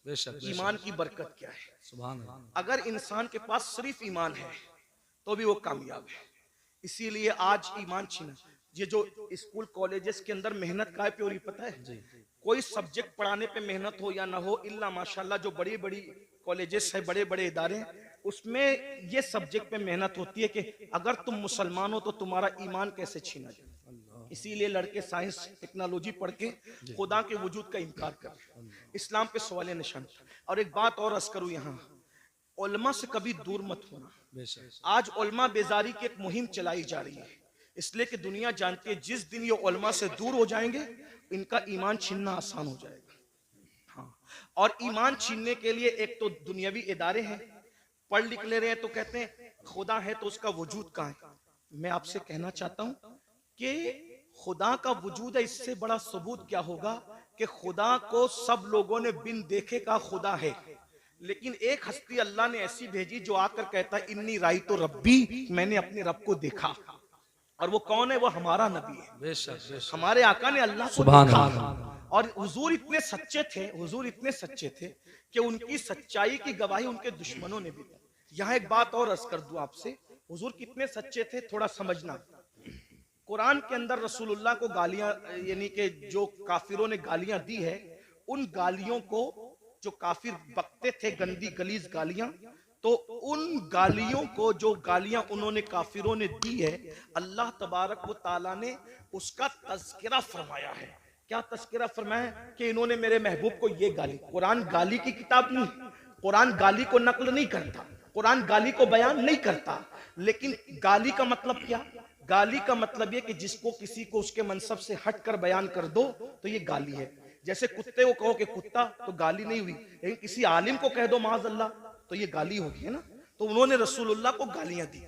बेशक ईमान की बरकत क्या है? सुभान अल्लाह। अगर इंसान के पास सिर्फ ईमान है तो भी वो कामयाब है। इसीलिए आज ईमान छीना, ये जो स्कूल कॉलेजेस के अंदर मेहनत काय पे हो रही पता है? कोई सब्जेक्ट पढ़ाने पे मेहनत हो या ना हो, इल्ला माशाल्लाह जो बड़ी बड़ी कॉलेजेस है, बड़े बड़े इदारे हैं, उसमें ये सब्जेक्ट पे मेहनत होती है कि अगर तुम मुसलमान हो तो तुम्हारा ईमान कैसे छीना जाए। इसीलिए लड़के साइंस टेक्नोलॉजी पढ़ के खुदा के वजूद का इनकार कर रहे हैं। इस्लाम पे सवाल निशान। और एक बात और अर्ज करूं, यहाँ उलमा से कभी दूर मत होना। आज उलमा बेजारी की एक मुहिम चलाई जा रही है, इसलिए कि दुनिया जानती है जिस दिन ये उलमा से दूर हो जाएंगे, इनका ईमान छीनना आसान हो जाएगा। हाँ, और ईमान छीनने के लिए एक तो दुनियावी इदारे हैं, पढ़ लिख ले रहे हैं तो कहते हैं खुदा है तो उसका वजूद कहाँ है। मैं आपसे कहना चाहता हूं कि खुदा का वजूद है, इससे बड़ा सबूत क्या होगा कि खुदा को सब लोगों ने बिन देखे का खुदा है, लेकिन एक हस्ती अल्लाह ने ऐसी भेजी जो आकर कहता है इन्नी राई तो रब्बी, मैंने अपने रब को देखा। और वो कौन है? वो हमारा नबी है। बेशक हमारे आका ने अल्लाह को सुभान देखा। अल्लाह। और हुजूर इतने सच्चे थे, हुजूर इतने सच्चे थे कि उनकी सच्चाई की गवाही उनके दुश्मनों ने भी दी। यहाँ एक बात और अर्ज कर दूं आपसे, हुजूर कितने सच्चे थे थोड़ा समझना। कुरान के अंदर रसूलुल्लाह को गालियां, यानी कि जो काफिरों ने गालियां दी है, उन गालियों को जो काफिर बकते थे, गंदी गलीज गालियां, तो उन गालियों को जो गालियां उन्होंने काफिरों ने दी है, अल्लाह तबारक व ताला ने उसका तज़किरा फरमाया है। क्या तज़किरा फरमाया है? कि इन्होंने मेरे महबूब को ये गाली। कुरान गाली की किताब नहीं, कुरान गाली को नकल नहीं करता, कुरान गाली को बयान नहीं करता, लेकिन गाली का मतलब क्या? गाली का मतलब ये कि जिसको किसी को उसके मनसब से हट कर बयान कर दो तो ये गाली है। जैसे कुत्ते को कहो कि कुत्ता, तो गाली नहीं हुई, लेकिन किसी आलिम को कह दो माज़अल्लाह, तो ये गाली होगी, है ना। तो उन्होंने रसूलुल्लाह को गालियां दी।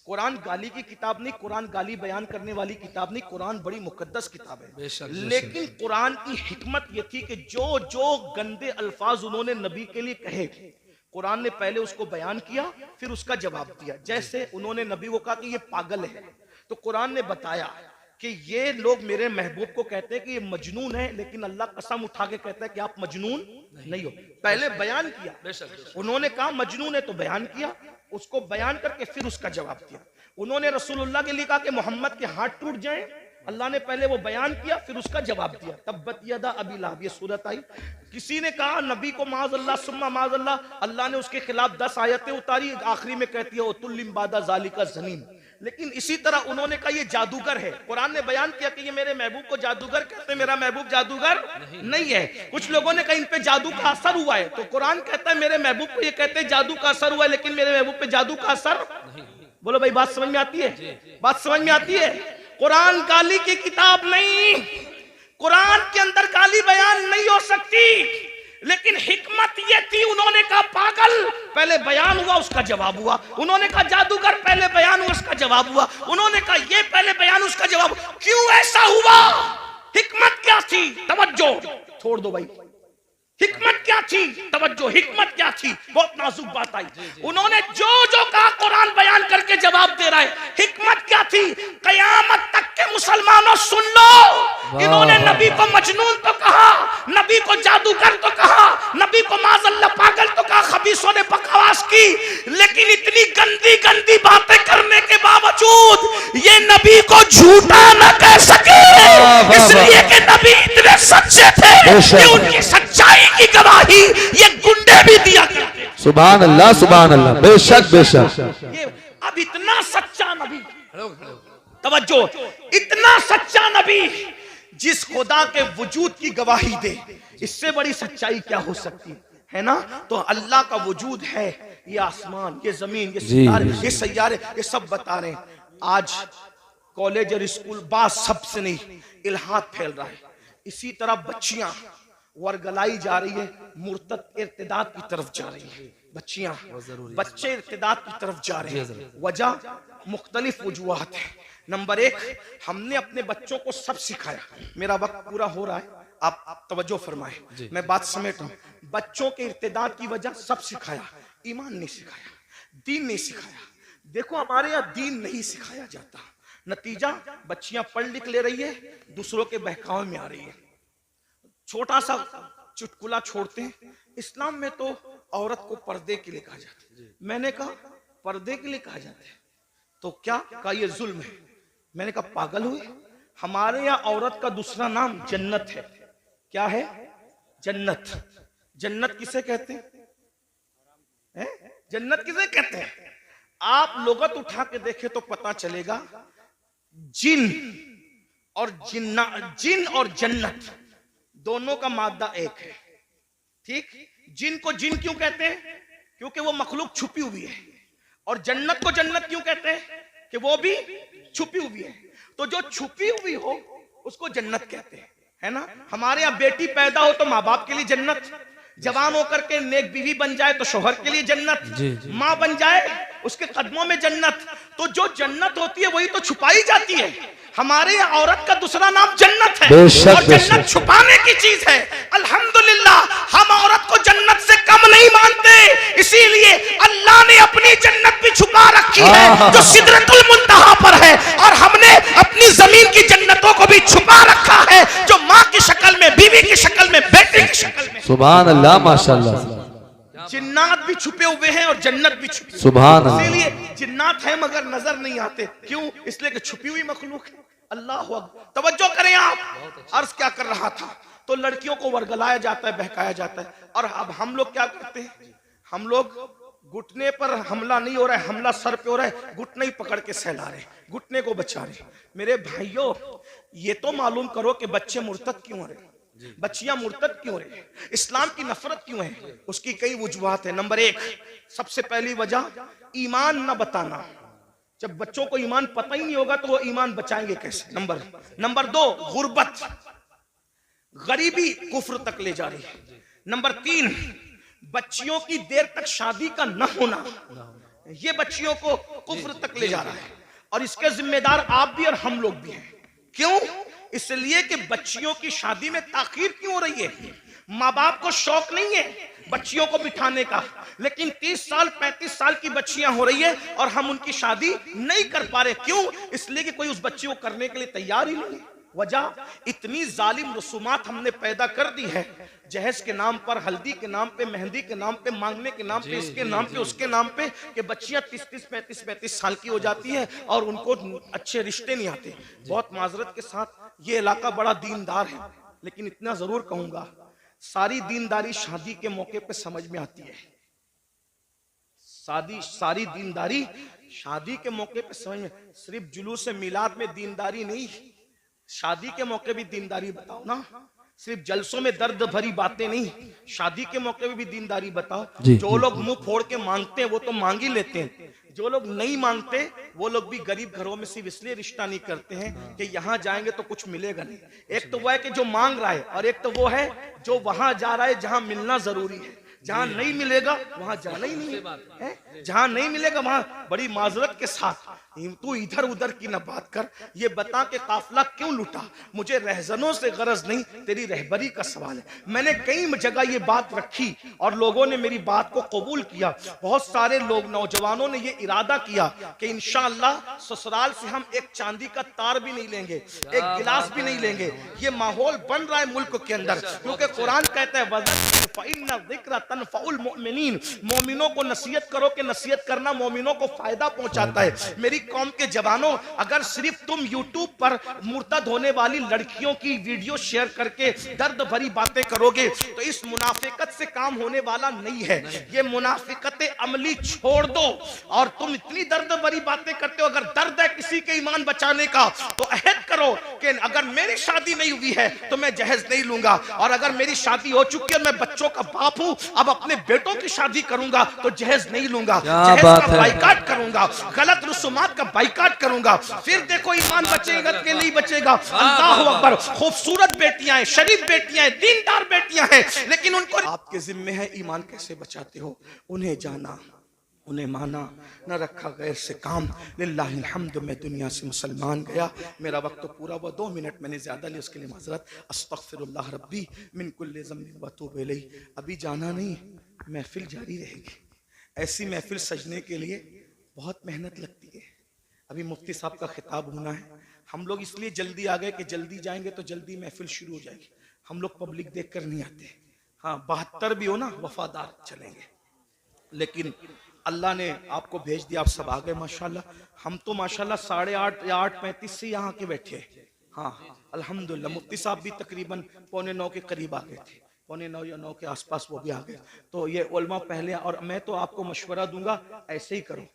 कुरान गाली की किताब नहीं, कुरान गाली बयान करने वाली किताब नहीं, कुरान बड़ी मुकद्दस किताब है। लेकिन कुरान की हिकमत ये थी कि जो जो गंदे अल्फाज उन्होंने नबी के लिए कहे, कुरान ने पहले उसको बयान किया, फिर उसका जवाब दिया। जैसे उन्होंने नबी को कहा कि ये पागल है, तो कुरान ने बताया कि ये लोग मेरे महबूब को कहते हैं कि ये मजनून है, लेकिन अल्लाह कसम उठा के कहता है कि आप मजनून नहीं हो। पहले बयान किया, उन्होंने कहा मजनून है तो बयान किया, उसको बयान करके फिर उसका जवाब दिया। उन्होंने रसूलुल्लाह के लिए कहा कि मोहम्मद के हाथ टूट जाएं, अल्लाह ने पहले वो बयान किया, फिर उसका जवाब दिया। तब्बत यदा अबी लहब, ये सूरत आई। किसी ने कहा नबी को माज़अल्लाह सुम्मा माज़अल्लाह, अल्लाह ने उसके खिलाफ 10 आयतें उतारी, आखिरी में कहती है उतुल्लिम बादा ज़ालिका ज़नीम। लेकिन इसी तरह उन्होंने कहा ये जादूगर है, कुरान ने बयान किया कि ये मेरे महबूब को जादूगर कहते हैं, मेरा महबूब जादूगर नहीं है। कुछ लोगों ने कहा इन पे जादू का असर हुआ है, तो कुरान कहता है मेरे महबूब को ये कहते हैं जादू का असर हुआ है, लेकिन मेरे महबूब पे जादू का असर नहीं। बोलो भाई, बात समझ में आती है? बात समझ में आती है? कुरान गाली की किताब नहीं, कुरान के अंदर गाली बयान नहीं हो सकती, लेकिन हिकमत ये थी, उन्होंने कहा पागल, पहले बयान हुआ उसका जवाब हुआ। उन्होंने कहा जादूगर, पहले बयान हुआ उसका जवाब हुआ। उन्होंने कहा ये, पहले बयान उसका जवाब। क्यों ऐसा हुआ? हिकमत क्या थी? तवज्जो, छोड़ दो भाई, हिकमत क्या थी? तवज्जो, हिकमत क्या थी? बहुत नाजुक बात आई। उन्होंने जो जो कहा कुरान बयान करके जवाब दे रहा है। हिकमत क्या थी? कयामत तक के मुसलमानों सुन लो, इन्होंने नबी को मजनून तो कहा, नबी को जादूगर तो कहा, नबी को माज़अल्लाह पागल तो कहा, खबीसों ने बकवास की, लेकिन इतनी गंदी गंदी बातें करने के बावजूद ये नबी को झूठा न कह सके, इसलिए कि नबी इतने सच्चे थे कि उनकी सच्चाई की गवाही ये गुंडे भी दिया करते। सुभान अल्लाह, सुभान अल्लाह, बेशक बेशक। ये अब इतना सच्चा नबी, तवज्जो, इतना सच्चा नबी जिस खुदा के वजूद की गवाही दे, इससे बड़ी सच्चाई क्या हो सकती है ना। तो अल्लाह का वजूद है, ये आसमान, ये जमीन, ये सितारे, ये सैयारे, ये सब बता रहे हैं। आज कॉलेज और स्कूल बात सबसे नहीं, इल्हाद फैल रहा है। इसी तरह बच्चियां वर्गलाई जा रही है, मुर्तद इर्तिदाद की तरफ जा रही है। बच्चे इर्तिदाद की तरफ जा रहे हैं। वजह मुख्तलिफ वजूहात है, नंबर एक, हमने अपने बच्चों को सब सिखाया। मेरा वक्त पूरा हो रहा है, आप तवज्जो फरमाए, मैं बात समेट रहा हूं। बच्चों के इर्तिदाद की वजह सब सिखाया, ईमान नहीं सिखाया, दीन नहीं सिखाया। देखो हमारे यहाँ दीन नहीं सिखाया जाता, नतीजा बच्चियां पढ़ लिख ले रही है, दूसरों के बहकावे में आ रही है। छोटा सा चुटकुला छोड़ते हैं, इस्लाम में तो औरत को पर्दे के लिए कहा जाता है। मैंने कहा पर्दे के लिए कहा जाता है तो क्या का ये जुल्म है? मैंने कहा पागल हुए, हमारे यहाँ औरत का दूसरा नाम जन्नत है। क्या है? जन्नत। जन्नत किसे कहते हैं? जन्नत किसे कहते हैं? आप लोगत उठा के देखे तो पता चलेगा, जिन और जिन्ना, जिन और जन्नत दोनों का मादा एक है। ठीक, जिन को जिन क्यों कहते हैं? क्योंकि वो मखलूक छुपी हुई है। और जन्नत को जन्नत क्यों कहते हैं? कि वो भी छुपी हुई है। तो जो छुपी हुई हो उसको जन्नत कहते हैं, है ना। हमारे यहाँ बेटी पैदा हो तो माँ बाप के लिए जन्नत, जवान होकर के नेक बीवी बन जाए तो शोहर के लिए जन्नत, माँ बन जाए उसके कदमों में जन्नत। तो जो जन्नत होती है वही तो छुपाई जाती है। हमारे यहाँ औरत का दूसरा नाम जन्नत है, और जन्नत छुपाने की चीज है। अल्हम्दुलिल्लाह हम औरत को जन्नत से कम नहीं मानते, इसीलिए अल्लाह ने अपनी जन्नत भी छुपा रखी है जो सिदरतुल मुंतहा पर है, और हमने अपनी जमीन की जन्नतों को भी छुपा रखा है जो माँ की शक्ल में, बीवी की शक्ल में, बेटे की शक्ल में। सुभान अल्लाह, माशाअल्लाह। जिन्नात भी छुपे हुए हैं और जन्नत भी छुपी हुई। सुभान अल्लाह। इसीलिए जिन्नात है मगर नजर नहीं आते, क्यों? इसलिए कि छुपी हुई मखलूक है। अल्लाह अकबर। तवज्जो करें आप, अर्ज क्या कर रहा था। तो लड़कियों को वर्गलाया जाता है, बहकाया जाता है, और अब हम लोग क्या करते हैं? हम लोग घुटने पर हमला नहीं हो रहा है, हमला सर पे हो रहा है, घुटने ही पकड़ के सहला रहे, घुटने को बचा रहे। मेरे भाइयों, ये तो मालूम करो कि बच्चे मुर्तद क्यों हो रहे, बच्चियां मुर्तद क्यों रहे, इस्लाम की नफरत क्यों है? उसकी कई वजूहात है। नंबर एक, सबसे पहली वजह ईमान न बताना। जब बच्चों को ईमान पता ही नहीं होगा तो वो ईमान बचाएंगे कैसे? नंबर दो, गुर्बत, गरीबी कुफ्र तक ले जा रही है। नंबर तीन, बच्चियों की देर तक शादी का न होना, ये बच्चियों को कुफ्र तक ले जा रहा है, और इसके जिम्मेदार आप भी और हम लोग भी हैं। क्यों? इसलिए कि बच्चियों की शादी में ताखीर क्यों हो रही है? माँ बाप को शौक नहीं है बच्चियों को बिठाने का, लेकिन 30 साल 35 साल की बच्चियां हो रही है और हम उनकी शादी नहीं कर पा रहे। क्यों? इसलिए कि कोई उस बच्ची को करने के लिए तैयार ही नहीं है। वजह, इतनी जालिम रसूमात हमने पैदा कर दी है, जहेज के नाम पर, हल्दी के नाम पे, मेहंदी के नाम पे, मांगने के नाम पे, इसके नाम पे, उसके नाम पे, कि बच्चियां 30-30, 35-35 साल की हो जाती है और उनको अच्छे रिश्ते नहीं आते। बहुत माजरत के साथ, ये इलाका बड़ा दीनदार है, लेकिन इतना जरूर कहूंगा, सारी दीनदारी शादी के मौके पे समझ में आती है। सारी दीनदारी शादी के मौके पे समझ में, सिर्फ जुलूस मिलाद में दीनदारी नहीं, शादी के मौके भी दीनदारी बताओ ना। सिर्फ जलसों में दर्द भरी बातें नहीं, शादी के मौके पे भी दीनदारी बताओ। जो लोग मुंह फोड़ के मांगते हैं वो तो मांग ही लेते हैं, जो लोग नहीं मांगते वो लोग भी गरीब घरों में सिर्फ इसलिए रिश्ता नहीं करते हैं कि यहाँ जाएंगे तो कुछ मिलेगा नहीं। एक तो वो है कि जो मांग रहा है, और एक तो वो है जो वहां जा रहा है जहां मिलना जरूरी है। जहां नहीं मिलेगा वहां जाना ही नहीं है, जहां नहीं मिलेगा वहां बड़ी माजरत के साथ तू इधर उधर की न बात कर, ये बता के काफिला क्यों लूटा। मुझे रहजनों से गरज नहीं, तेरी रहबरी का सवाल है। मैंने कई जगह ये बात रखी और लोगों ने मेरी बात को कबूल किया। बहुत सारे लोग, नौजवानों ने ये इरादा किया कि इंशाअल्लाह ससुराल से हम एक चांदी का तार भी नहीं लेंगे, एक गिलास भी नहीं लेंगे। ये माहौल बन रहा है मुल्क के अंदर, क्योंकि कुरान कहता है मोमिनों को नसीहत करो कि नसीहत करना मोमिनों को फायदा पहुंचाता है। मेरी कौम के जवानों, अगर सिर्फ तुम YouTube पर मुर्तद होने वाली लड़कियों की वीडियो शेयर करके दर्द भरी बातें करोगे तो इस मुनाफिकत से काम होने वाला नहीं है। ये मुनाफिकत अमली छोड़ दो, और तुम इतनी दर्द भरी बातें करते हो, अगर दर्द है किसी के ईमान बचाने का तो अहद करो कि अगर मेरी शादी नहीं हुई है तो मैं जहेज नहीं लूंगा, और अगर मेरी शादी हो चुकी है, मैं बच्चों का बाप हूं, अब अपने बेटों की शादी करूंगा तो जहेज नहीं लूंगा, जहेज का बाइकाट करूंगा, गलत रसूमात का बाइकाट करूंगा। फिर देखो ईमान बचेगा कि नहीं बचेगा। अल्लाह अकबर। खूबसूरत बेटियां हैं, शरीफ बेटियां हैं, दीनदार बेटियां हैं, लेकिन उनको आपके जिम्मे है ईमान कैसे बचाते हो, उन्हें जाना, उन्हें माना न रखा गैर से काम। लिल्लाहिल हम्द। मैं दुनिया से मुसलमान गया। मेरा वक्त तो पूरा हुआ, 2 मिनट मैंने ज़्यादा लिया, उसके लिए माजरत। अस्तगफिरुल्लाह रब्बी मिन कुल्लि ज़म्बिन व अतूबु इलैह। अभी जाना नहीं, महफिल जारी रहेगी। ऐसी महफिल सजने के लिए बहुत मेहनत लगती है। अभी मुफ्ती साहब का खिताब होना है। हम लोग इसलिए जल्दी आ गए कि जल्दी जाएंगे तो जल्दी महफिल शुरू हो जाएगी। हम लोग पब्लिक देख कर नहीं आते। हाँ, 72 भी हो ना, वफादार चलेंगे। लेकिन अल्लाह ने आपको भेज दिया, आप सब आ गए माशाल्लाह। हम तो माशाल्लाह 8:30 या 8:35 से यहाँ के बैठे हैं। हाँ अल्हम्दुलिल्लाह। मुफ्ती साहब भी तकरीबन 8:45 के करीब आ गए थे, 8:45 या 9 के आसपास वो भी आ गए। तो ये उलमा पहले, और मैं तो आपको मशवरा दूंगा ऐसे ही करो।